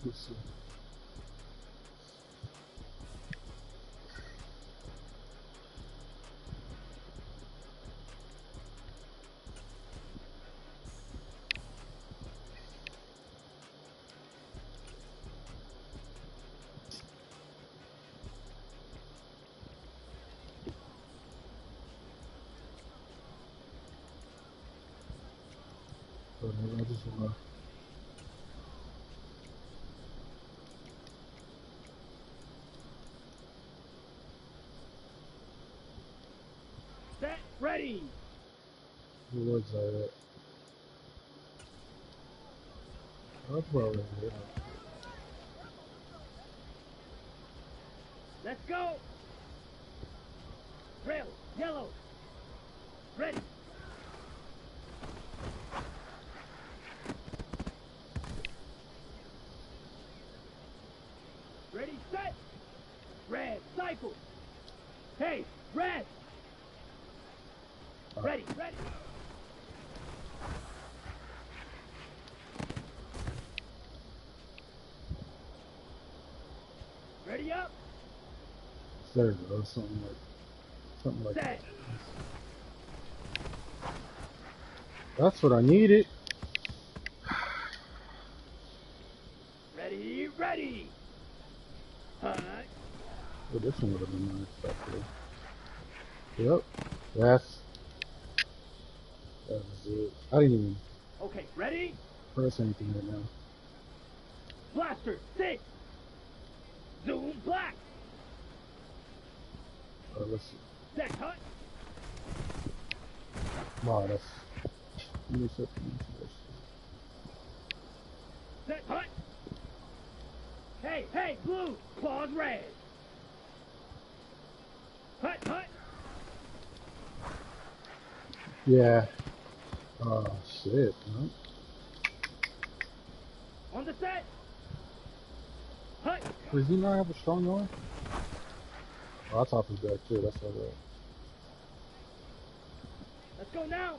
Let's see. I just wanna. Set, ready. Where was I at? That's where I was at. Let's go. Rail, yellow. Ready. Ready, set. Red, cycle. Hey, red. Ready, ready. Ready up. There you go. Something like Set. that. That's what I needed. Ready, ready. Hut. Oh, this one would have been nice back there. Yep. That was it. I didn't even Okay, ready? press anything right now. Blaster, 6. Zoom, black. Let's see. Set, hut. Wow, that's. Let me set Set, hut. Hey, hey, blue. Claws, red. Hut, hut. Yeah. Oh, shit. No. On the set. Hut. Does he not have a strong arm? Oh, that's off his back, too. That's all right. Let's go now.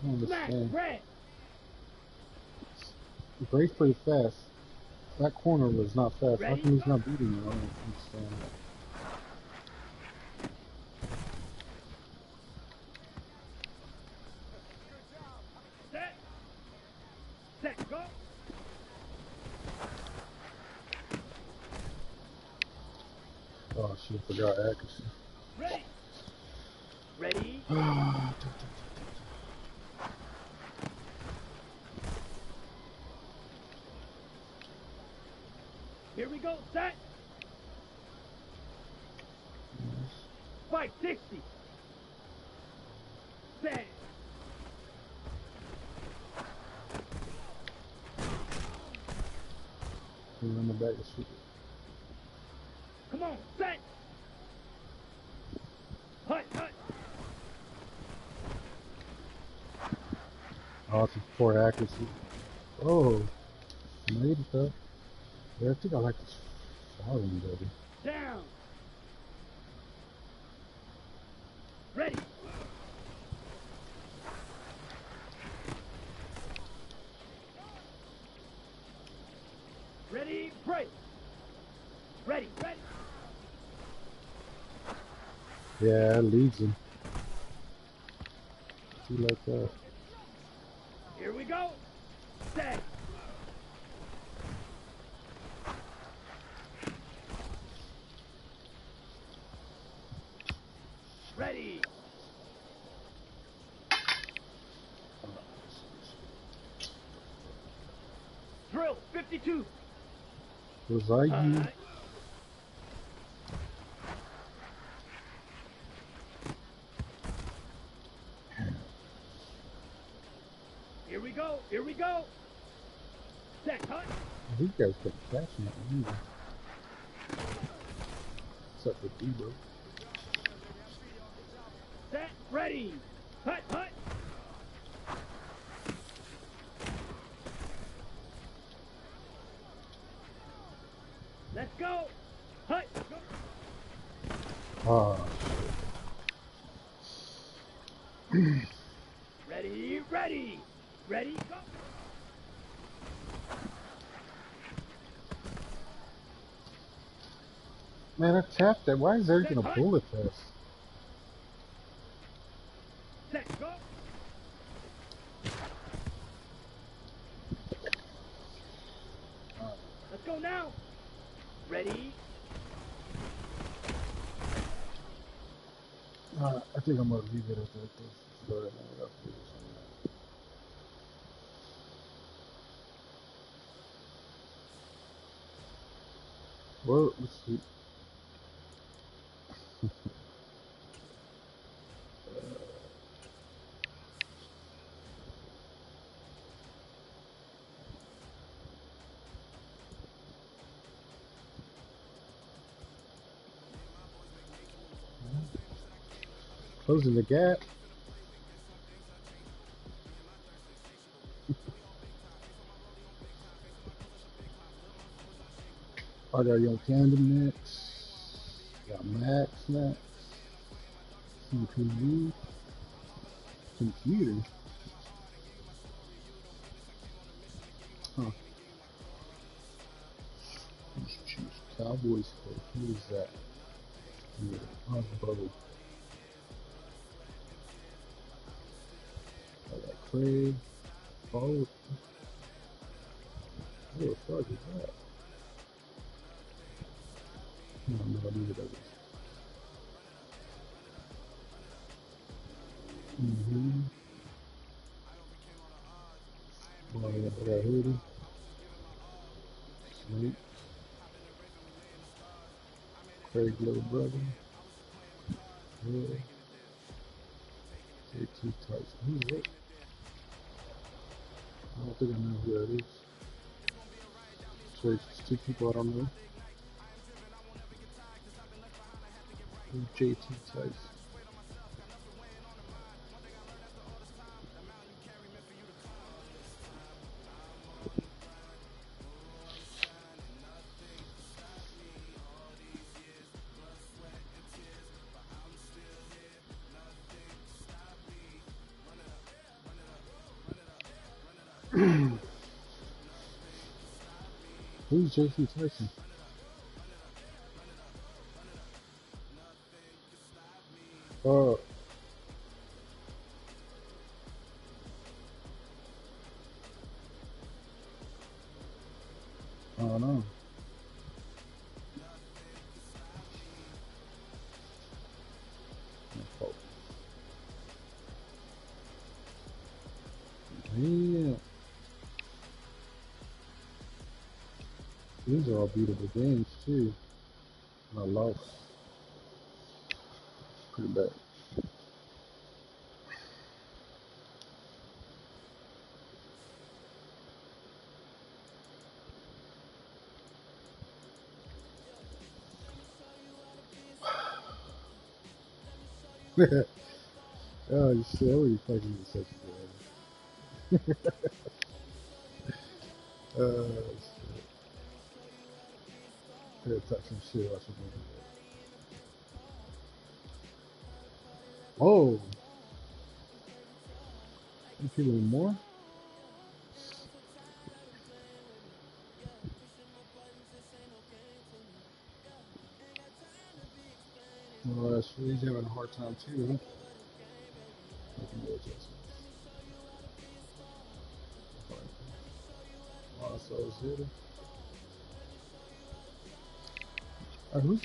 I don't Smack, understand. red. He breaks pretty fast. That corner was not fast. How Ready? come he's not beating him? I don't understand. Set. Set, go. Oh, shit. Forgot accuracy. Ready. Ready. Here we go. Set. 560. Set. In the back of the street. Come on. Set. Hut, hut. Oh, it's a poor accuracy. Oh, made it though. Yeah, I think I like this falling, baby. Down. Ready. Ready, break. Ready, ready. Yeah, it leads him. See like that. Here we go. Set. Ready. Drill 52. Was I you? Here we go. Here we go. Set, hut. These guys kept catching it anyway. Except for Debo. Set, ready. Hut, hut. Let's go. Hut, go. Oh, Ready, ready. Ready, go. Man, I tapped that. Why is everything a bullet test? Set, go. Let's go now. Ready? I think I'm gonna leave it at that. Though. Sorry, man, I gotta figure something out. Well, let's see. Closing the gap. I got Young Tandem next. Got Max next. CPV. Computer. Huh. Let's choose Cowboys first. Who is that? Yeah. Oh, Bo. I got Craig. Bo. Who the fuck is that? I don't know what either of those. Mm-hmm. Oh, yeah, I got Hoodie. Snake. Craig's little brother. Yeah. JT Tyson. Who's it? I don't think I know who that is. So it's two people I don't know. Who's JT Tyson? Who's JT Tyson? Oh, I don't know. Yeah. These are all beatable games too. And I lost. Pretty bad. Oh, you see, what are you fucking with such a shit. Gotta talk some shit about some Oh, you feeling more? Well, that's he's having a hard time too, huh? Making no adjustments. So it's here. Who's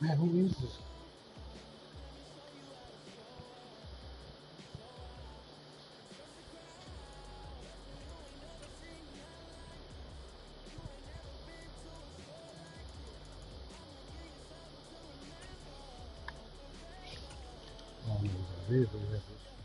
man? Who is this? I don't know who that is.